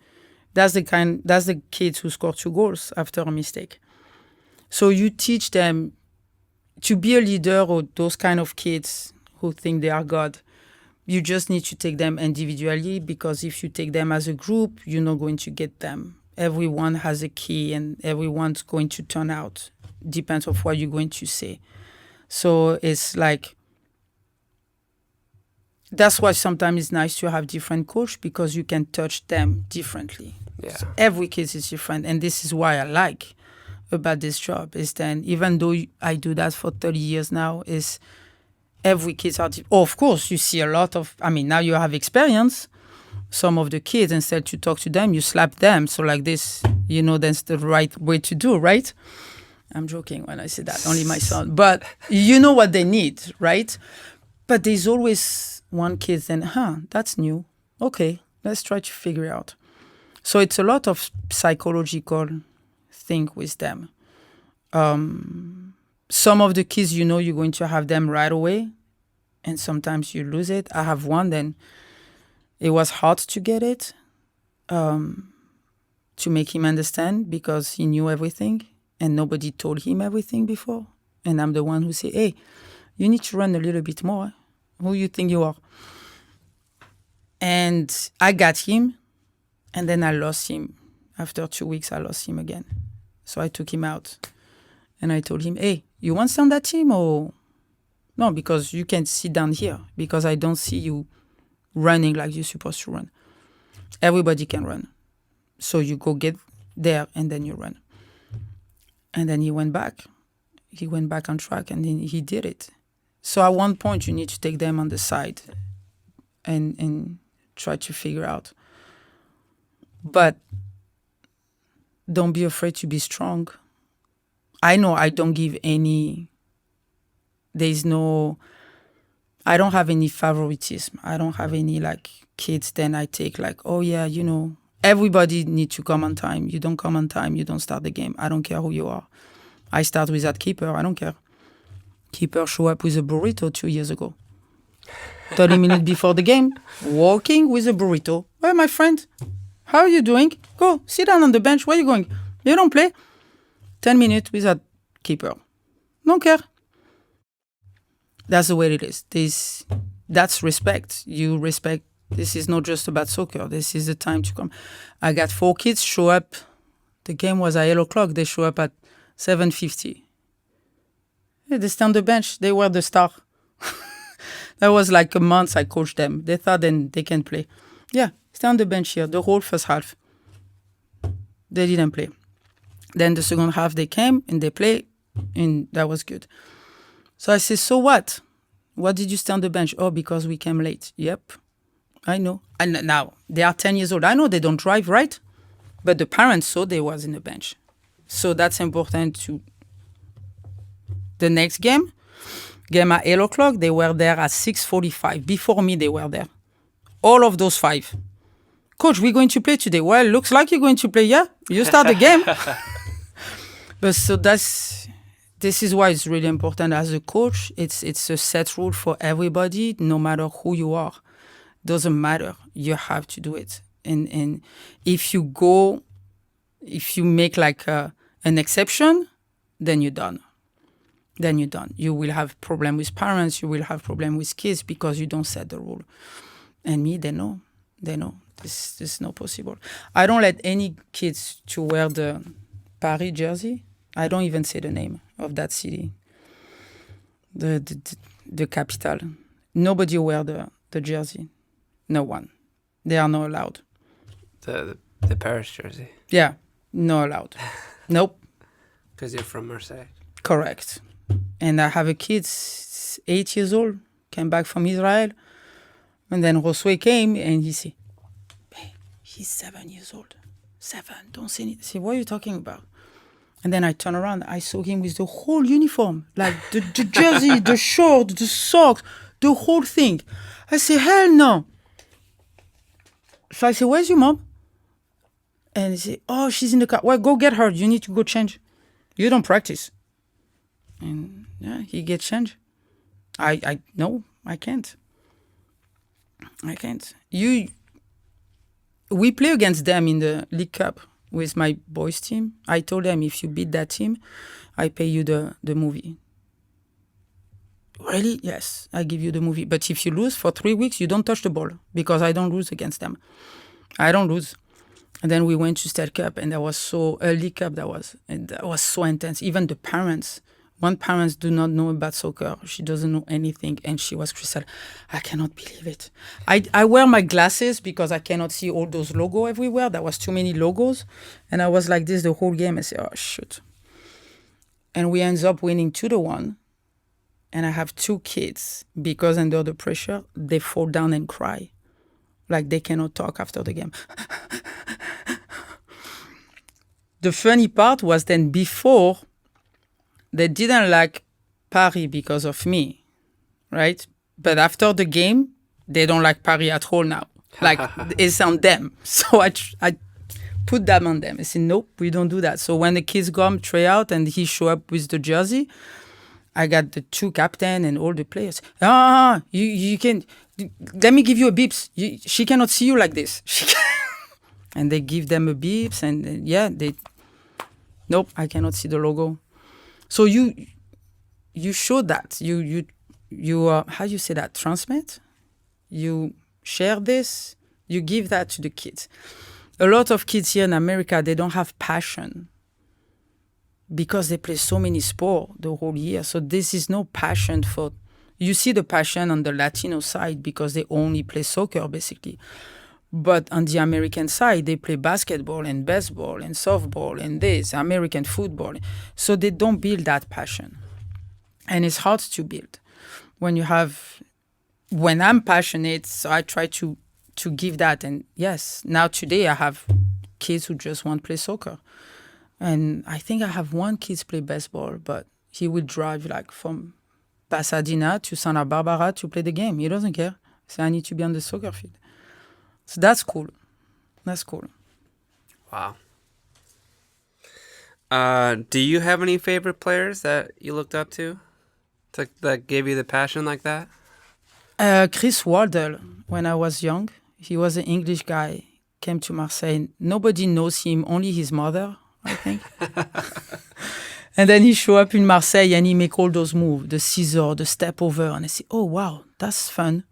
That's the kids who score 2 goals after a mistake. So you teach them to be a leader, or those kind of kids who think they are God. You just need to take them individually, because if you take them as a group, you're not going to get them. Everyone has a key, and everyone's going to turn out. Depends on what you're going to say. So it's like, that's why sometimes it's nice to have different coach, because you can touch them differently. Yeah. So every case is different, and this is why I like about this job, is then even though I do that for 30 years now, is every kids are of course you see a lot of, now you have experience. Some of the kids, instead to talk to them, you slap them. So like this, that's the right way to do, right? I'm joking when I say that, only my son. But you know what they need, right? But there's always one kid then, that's new. Okay, let's try to figure it out. So it's a lot of psychological thing with them. Some of the kids, you're going to have them right away, and sometimes you lose it. I have one, then it was hard to get it, to make him understand, because he knew everything and nobody told him everything before. And I'm the one who say, "Hey, you need to run a little bit more. Who you think you are?" And I got him, and then I lost him. After 2 weeks, I lost him again. So I took him out, and I told him, "Hey, you want to stay on that team or no? Because you can sit down here, because I don't see you running like you're supposed to run. Everybody can run. So you go get there, and then you run." And then he went back. He went back on track, and then he did it. So at one point, you need to take them on the side and try to figure out. But don't be afraid to be strong. I know I don't give any... I don't have any favoritism. I don't have any, kids then I take, oh, yeah, everybody needs to come on time. You don't come on time, you don't start the game. I don't care who you are. I start with that keeper. I don't care. Keeper show up with a burrito 2 years ago. 30 minutes before the game, walking with a burrito. "Hey, my friend, how are you doing? Go, sit down on the bench. Where are you going? You don't play." 10 minutes with that keeper. Don't care. That's the way it is. That's respect. You respect. This is not just about soccer. This is the time to come. I got 4 kids show up. The game was at 8 o'clock. They show up at 7:50. They stay on the bench. They were the star. That was like a month I coached them. They thought then they can play. Yeah, stay on the bench here the whole first half. They didn't play. Then the second half they came and they played, and that was good. So I said, "So what? What did you stay on the bench?" "Oh, because we came late." "Yep, I know." And now they are 10 years old. I know they don't drive, right? But the parents saw they was in the bench. So that's important to the next game at 8 o'clock. They were there at 6:45. Before me, they were there. All of those 5. "Coach, we're going to play today." "Well, looks like you're going to play." "Yeah, you start the game." But so this is why it's really important as a coach. It's a set rule for everybody, no matter who you are. Doesn't matter. You have to do it. And if you make an exception, then you're done. You will have problem with parents. You will have problem with kids because you don't set the rule. And me, they know. This is not possible. I don't let any kids to wear the Paris jersey. I don't even say the name of that city. The capital. Nobody wear the jersey. No one. They are not allowed. The Paris jersey. Yeah, not allowed. Nope. Because you're from Marseille. Correct. And I have a kid, 8 years old, came back from Israel. And then Josue came and he said, "Hey, he's 7 years old. 7, don't say anything." I said, "What are you talking about?" And then I turn around, I saw him with the whole uniform, like the jersey, the short, the socks, the whole thing. I said, "Hell no." So I said, "Where's your mom?" And he said, "Oh, she's in the car." "Well, go get her. You need to go change. You don't practice." And yeah, he gets changed. No, I can't. We play against them in the League Cup with my boys' team. I told them, if you beat that team, I pay you the movie. "Really?" "Yes, I give you the movie. But if you lose for 3 weeks, you don't touch the ball, because I don't lose against them. I don't lose." And then we went to State Cup, and that was a League Cup that was so intense. Even the parents, one parent do not know about soccer. She doesn't know anything, and she was Christelle. "I cannot believe it." I wear my glasses because I cannot see all those logos everywhere. There was too many logos, and I was like this the whole game. I said, "Oh shoot!" And we ends up winning 2-1. And I have 2 kids, because under the pressure they fall down and cry, like they cannot talk after the game. The funny part was, then before, they didn't like Paris because of me, right? But after the game, they don't like Paris at all now. Like, it's on them. So I put that on them. I said, "Nope, we don't do that." So when the kids come try out and he show up with the jersey, I got the 2 captain and all the players. You can, let me give you a beeps. She cannot see you like this. And they give them a beeps, and nope, I cannot see the logo. So you show that. You how you say that? Transmit? You share this, you give that to the kids. A lot of kids here in America, they don't have passion, because they play so many sports the whole year. So this is no passion for... You see the passion on the Latino side because they only play soccer, basically. But on the American side, they play basketball and baseball and softball and this, American football. So they don't build that passion. And it's hard to build. When I'm passionate, so I try to give that. And yes, now today I have kids who just want to play soccer. And I think I have one kid play baseball, but he will drive like from Pasadena to Santa Barbara to play the game. He doesn't care. So I need to be on the soccer field. So that's cool. That's cool. Wow. Do you have any favorite players that you looked up to that gave you the passion like that? Chris Waddle, when I was young, he was an English guy, came to Marseille. Nobody knows him, only his mother, I think. And then he show up in Marseille and he make all those moves, the scissor, the step over. And I say, "Oh, wow, that's fun."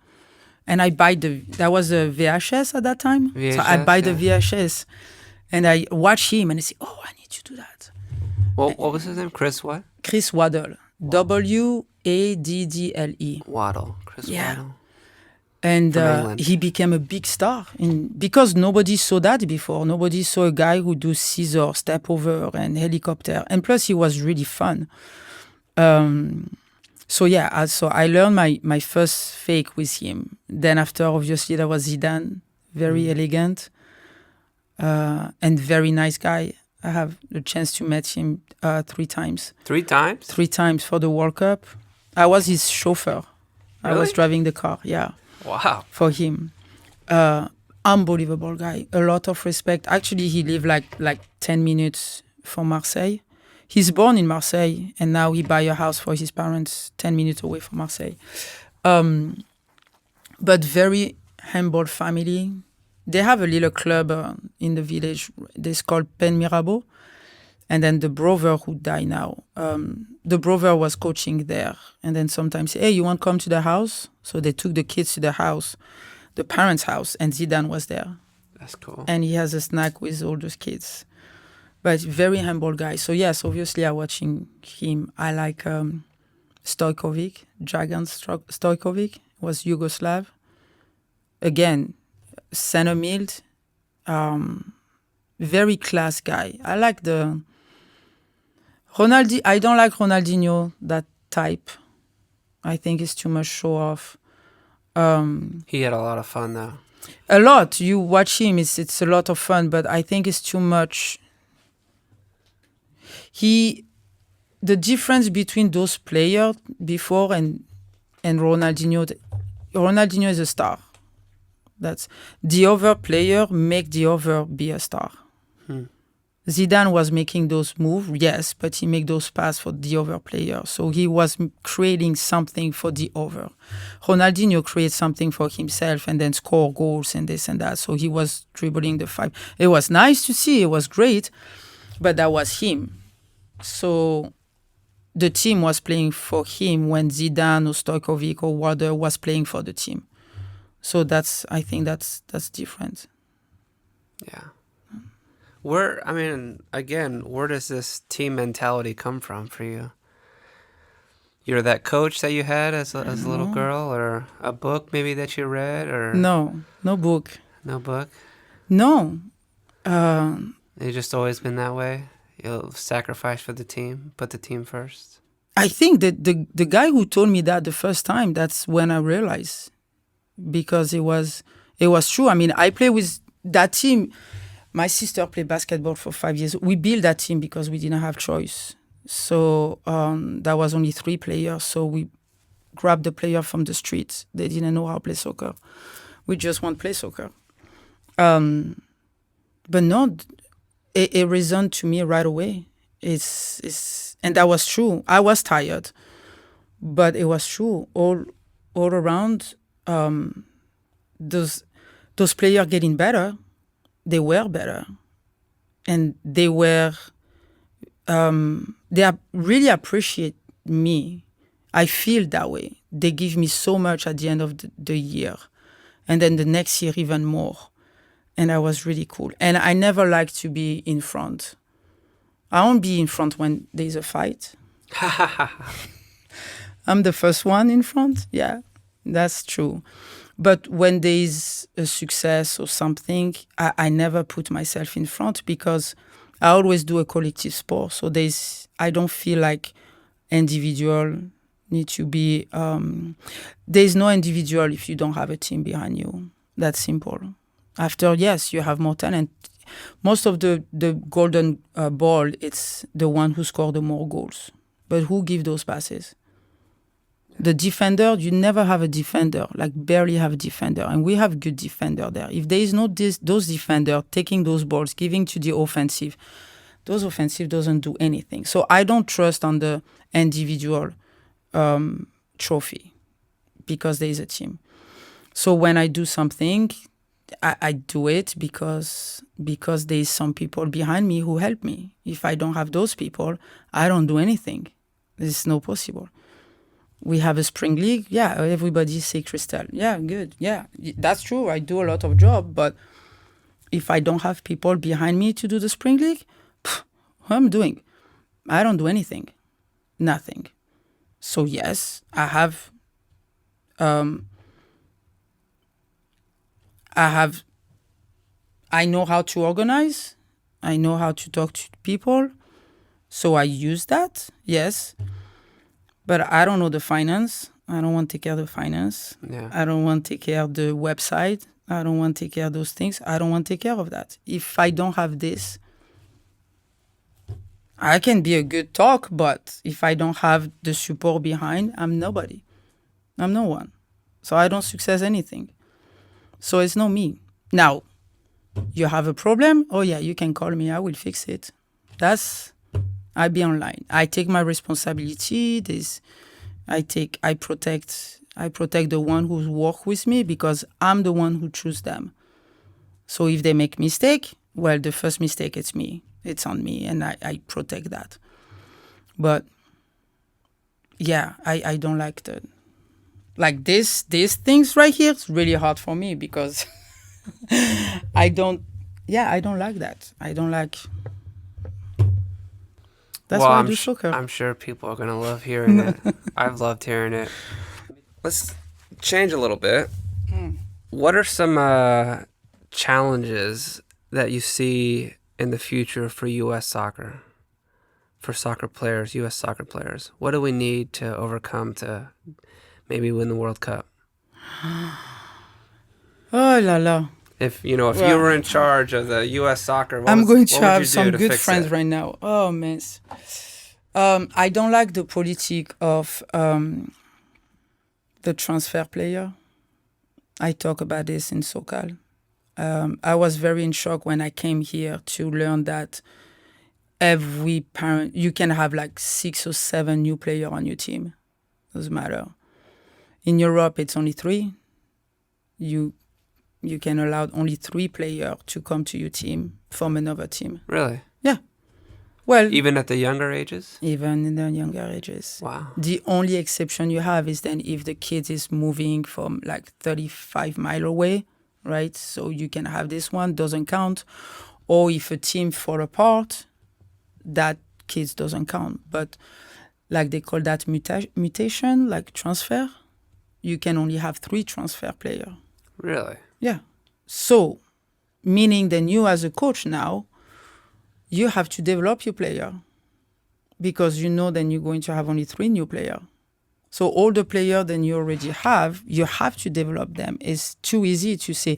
And I buy that was a VHS at that time. VHS, so I buy the VHS and I watch him and I say, "Oh, I need to do that." What was his name? Chris what? Chris Waddle. Waddle. Waddle. Chris Waddle. And he became a big star because nobody saw that before. Nobody saw a guy who do scissor, step over, and helicopter. And plus, he was really fun. So I learned my first fake with him. Then after, obviously, there was Zidane, very elegant and very nice guy. I have the chance to meet him 3 times. 3 times? 3 times for the World Cup. I was his chauffeur. Really? I was driving the car, yeah. Wow. For him. Unbelievable guy. A lot of respect. Actually, he lived like 10 minutes from Marseille. He's born in Marseille, and now he buy a house for his parents 10 minutes away from Marseille. But very humble family. They have a little club in the village. It's called Pen Mirabeau. And then the brother who died now, the brother was coaching there. And then sometimes, "Hey, you want to come to the house?" So they took the kids to the house, the parents' house, and Zidane was there. That's cool. And he has a snack with all those kids. But very humble guy. So yes, obviously I'm watching him. I like Stojkovic, Dragan Stojkovic, was Yugoslav. Again, center mid, very class guy. I like I don't like Ronaldinho, that type. I think it's too much show off. He had a lot of fun though. A lot. You watch him, it's a lot of fun, but I think it's too much. The difference between those players before and Ronaldinho, Ronaldinho is a star. That's the other player make the other be a star. Zidane was making those moves, yes, but he make those passes for the other player. So he was creating something for the other. Ronaldinho creates something for himself and then score goals and this and that. So he was dribbling the five. It was nice to see. It was great, but that was him. So the team was playing for him when Zidane or Stojkovic or Wader was playing for the team. So I think that's different. Yeah. Where does this team mentality come from for you? You're that coach that you had as a little girl, or a book maybe that you read, or no book. No book. No. You've just always been that way. You'll sacrifice for the team, put the team first. I think that the guy who told me that the first time, that's when I realized, because it was true. I mean, I play with that team. My sister played basketball for 5 years. We built that team because we didn't have choice. So that was only 3 players. So we grabbed the player from the streets. They didn't know how to play soccer. We just want to play soccer. But no, it reasoned to me right away. And that was true. I was tired, but it was true. All around, those players getting better. They were better, and they really appreciate me. I feel that way. They give me so much at the end of the year, and then the next year even more. And that was really cool. And I never like to be in front. I won't be in front when there's a fight. I'm the first one in front. Yeah, that's true. But when there is a success or something, I never put myself in front, because I always do a collective sport. So I don't feel like individual need to be. There's no individual if you don't have a team behind you. That's simple. After, yes, you have more talent. Most of the golden ball, it's the one who scored the more goals. But who give those passes? The defender, you never have a defender, like barely have a defender. And we have good defender there. If there is not those defender taking those balls, giving to the offensive, those offensive doesn't do anything. So I don't trust on the individual trophy, because there is a team. So when I do something, I do it because there is some people behind me who help me. If I don't have those people, I don't do anything. It's not possible. We have a spring league. Yeah, everybody say Christelle. Yeah, good. Yeah, that's true. I do a lot of job, but if I don't have people behind me to do the spring league, what am I doing? I don't do anything. Nothing. So yes, I know how to organize. I know how to talk to people. So I use that, yes. But I don't know the finance. I don't want to take care of the finance. Yeah. I don't want to take care of the website. I don't want to take care of those things. I don't want to take care of that. If I don't have this, I can be a good talk, but if I don't have the support behind, I'm nobody. I'm no one. So I don't success anything. So it's not me. Now, you have a problem? Oh yeah, you can call me. I will fix it. I be online. I take my responsibility. I protect the one who work with me, because I'm the one who choose them. So if they make mistake, well, the first mistake, it's me. It's on me, and I protect that. But yeah, I don't like these things right here. It's really hard for me, because I don't like that. I don't like. That's why I do soccer. I'm sure people are going to love hearing it. I've loved hearing it. Let's change a little bit. What are some challenges that you see in the future for U.S. soccer? for soccer players, U.S. soccer players? What do we need to overcome to maybe win the World Cup? Oh la la. If you were in charge of the U.S. soccer, I'm going to what would have you some do to good fix friends it? right now. Oh, man. I don't like the politic of the transfer player. I talk about this in SoCal. I was very in shock when I came here to learn that every parent, you can have like 6 or 7 new players on your team. Doesn't matter. In Europe, it's only 3. You can allow only 3 players to come to your team from another team. Really? Yeah. Well, even at the younger ages? Even in the younger ages. Wow. The only exception you have is then if the kid is moving from like 35 miles away, right? So you can have this one, doesn't count. Or if a team fall apart, that kids doesn't count. But like they call that mutation, like transfer, you can only have 3 transfer players. Really? Yeah. So, meaning then you as a coach now, you have to develop your player because you know then you're going to have only 3 new players. So all the players then you already have, you have to develop them. It's too easy to say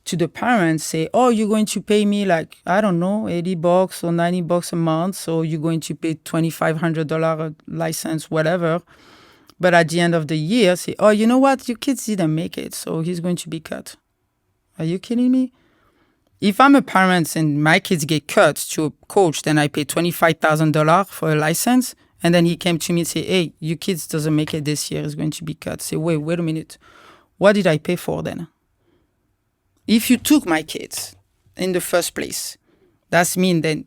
to the parents, say, oh, you're going to pay me like, I don't know, $80 or $90 a month. So you're going to pay $2,500 a license, whatever. But at the end of the year, say, oh, you know what? Your kids didn't make it, so he's going to be cut. Are you kidding me? If I'm a parent and my kids get cut to a coach, then I pay $25,000 for a license. And then he came to me and say, hey, your kids doesn't make it this year, it's going to be cut. Say, wait a minute. What did I pay for then? If you took my kids in the first place, that's mean then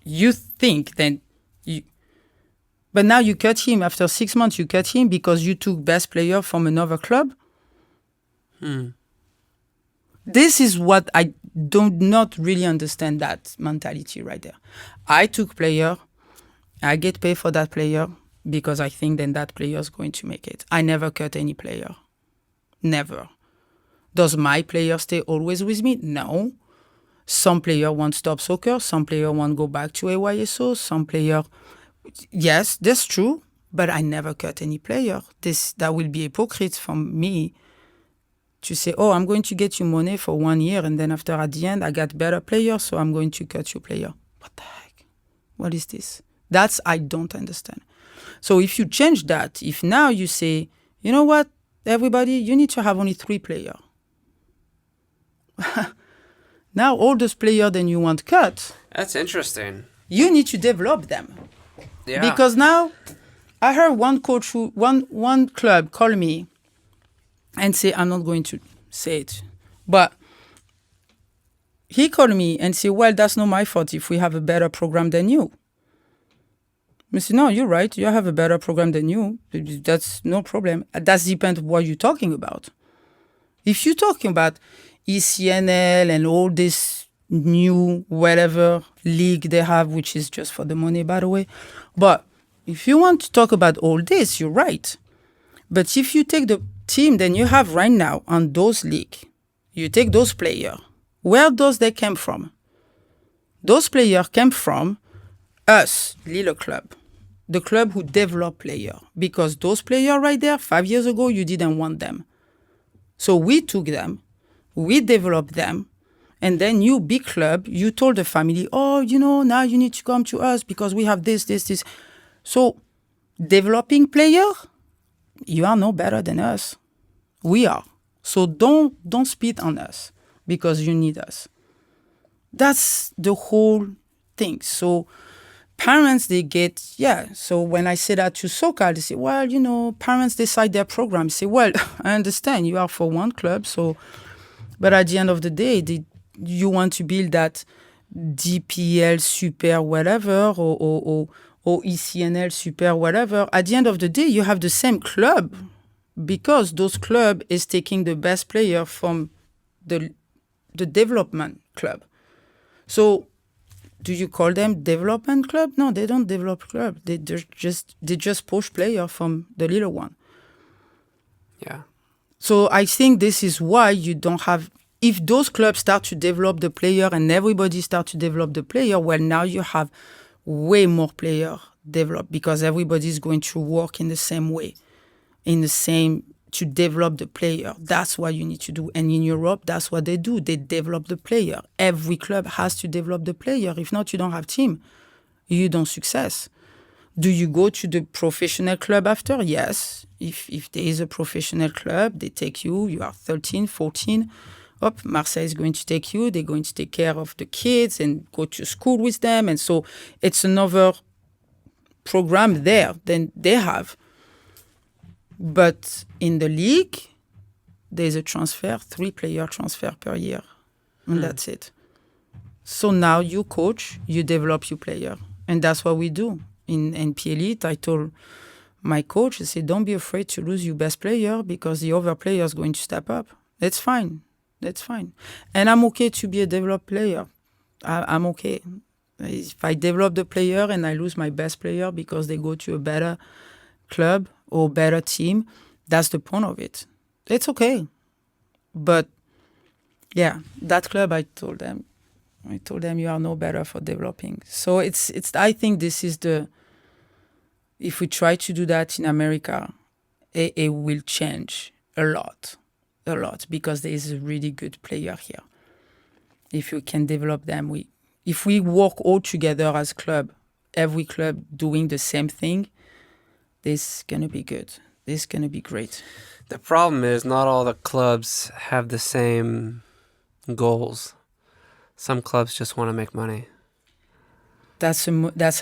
you think then you... But now you cut him. After 6 months, you cut him because you took best player from another club. This is what I do not really understand, that mentality right there. I took player. I get paid for that player because I think then that player is going to make it. I never cut any player. Never. Does my player stay always with me? No. Some player want stop soccer. Some player want go back to AYSO. Some player... Yes, that's true, but I never cut any player. That will be hypocrite from me to say, oh, I'm going to get you money for 1 year, and then after at the end, I got better players, so I'm going to cut your player. What the heck? What is this? That's, I don't understand. So if you change that, if now you say, you know what, everybody, you need to have only 3 players. Now all those players then you want cut. That's interesting. You need to develop them. Yeah. Because now I heard one coach, one club call me and say, I'm not going to say it, but he called me and said, well, that's not my fault if we have a better program than you. I said, no, you're right. You have a better program than you. That's no problem. That depends what you're talking about. If you're talking about ECNL and all this new whatever league they have, which is just for the money, by the way. But if you want to talk about all this, you're right. But if you take the team then you have right now on those league, you take those players, where does they come from? Those players came from us, Lille Club, the club who develop players. Because those players right there, 5 years ago, you didn't want them. So we took them, we developed them, and then you, big club, you told the family, oh, now you need to come to us because we have this. So developing player, you are no better than us. We are. So don't spit on us because you need us. That's the whole thing. So parents, they get, so when I say that to SoCal, they say, well, parents decide their program. Say, well, I understand you are for one club, but at the end of the day, you want to build that DPL super whatever or ECNL super whatever. At the end of the day, you have the same club because those club is taking the best player from the development club. So do you call them development club? No, they don't develop club. They just push player from the little one. Yeah. So I think this is why you don't have... If those clubs start to develop the player and everybody start to develop the player, well, now you have way more players develop because everybody's going to work in the same way, to develop the player. That's what you need to do. And in Europe, that's what they do. They develop the player. Every club has to develop the player. If not, you don't have team. You don't success. Do you go to the professional club after? Yes. If there is a professional club, they take you. You are 13, 14. Marseille is going to take you. They're going to take care of the kids and go to school with them. And so it's another program there than they have. But in the league, there's a transfer, 3-player transfer per year. And that's it. So now you coach, you develop your player. And that's what we do. In NP Elite, I told my coach, I said, don't be afraid to lose your best player because the other player is going to step up. That's fine. That's fine. And I'm okay to be a developed player. I'm okay. If I develop the player and I lose my best player because they go to a better club or better team, that's the point of it. It's okay. But yeah, that club, I told them you are no better for developing. So it's I think this is if we try to do that in America, it will change a lot because there is a really good player here. If we can develop them, if we work all together as club, every club doing the same thing, this is going to be good. This is going to be great. The problem is not all the clubs have the same goals. Some clubs just want to make money. That's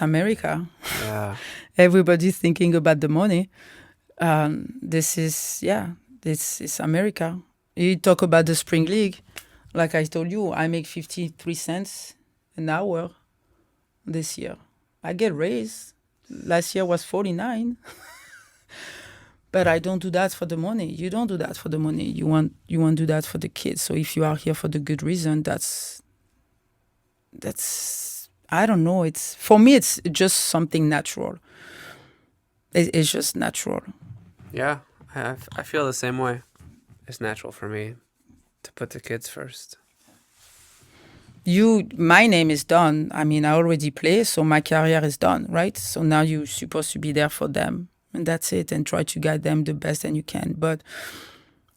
America. Yeah. Everybody's thinking about the money. This is America. You talk about the spring league. Like I told you, I make 53 cents an hour this year. I get raised. Last year was 49. But I don't do that for the money. You don't do that for the money. You want to do that for the kids. So if you are here for the good reason, that's I don't know. For me, it's just something natural. It's just natural. Yeah, I feel the same way. It's natural for me to put the kids first. My name is done. I mean, I already play, so my career is done, right? So now you're supposed to be there for them, and that's it, and try to guide them the best that you can. But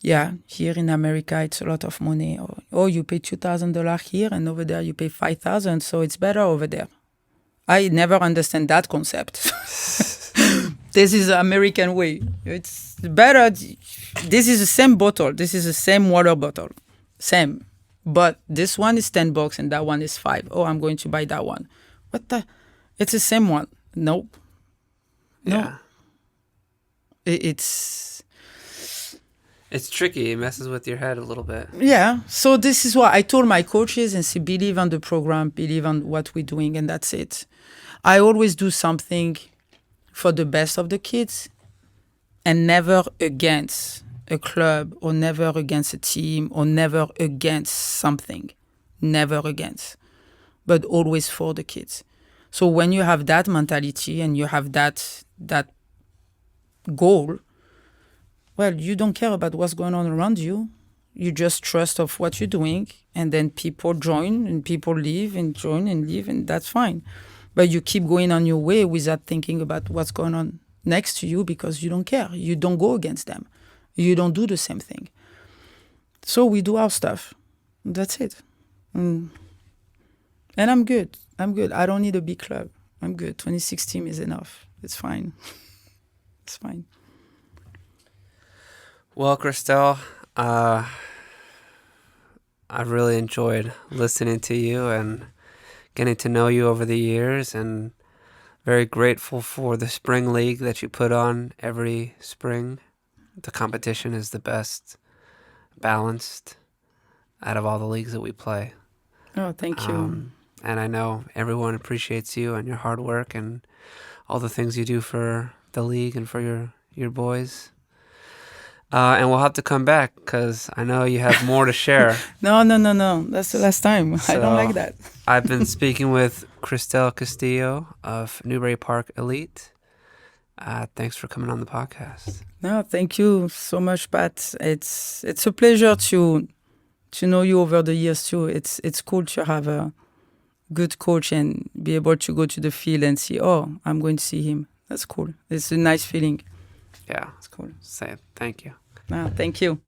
yeah, here in America, it's a lot of money. You pay $2,000 here, and over there you pay $5,000, so it's better over there. I never understand that concept. This is the American way. It's better. This is the same bottle. This is the same water bottle. Same. But this one is $10 and that one is $5. I'm going to buy that one. What the? It's the same one. Nope. Yeah. No. It's tricky. It messes with your head a little bit. Yeah. So this is what I told my coaches and say, believe on the program, believe on what we're doing, and that's it. I always do something for the best of the kids and never against a club or never against a team or never against something. Never against. But always for the kids. So when you have that mentality and you have that goal, well, you don't care about what's going on around you. You just trust of what you're doing, and then people join and people leave and join and leave, and that's fine. But you keep going on your way without thinking about what's going on next to you because you don't care. You don't go against them. You don't do the same thing. So we do our stuff. That's it. And I'm good. I don't need a big club. I'm good. 26 team is enough. It's fine. It's fine. Well, Christelle, I really enjoyed listening to you and getting to know you over the years, and very grateful for the spring league that you put on every spring. The competition is the best balanced out of all the leagues that we play. Oh, thank you. And I know everyone appreciates you and your hard work and all the things you do for the league and for your boys. And we'll have to come back because I know you have more to share. No. That's the last time. So I don't like that. I've been speaking with Christelle Castillo of Newbury Park Elite. Thanks for coming on the podcast. No, thank you so much, Pat. It's a pleasure to know you over the years too. It's cool to have a good coach and be able to go to the field and see, oh, I'm going to see him. That's cool. It's a nice feeling. Yeah. It's cool. Say thank you. Thank you.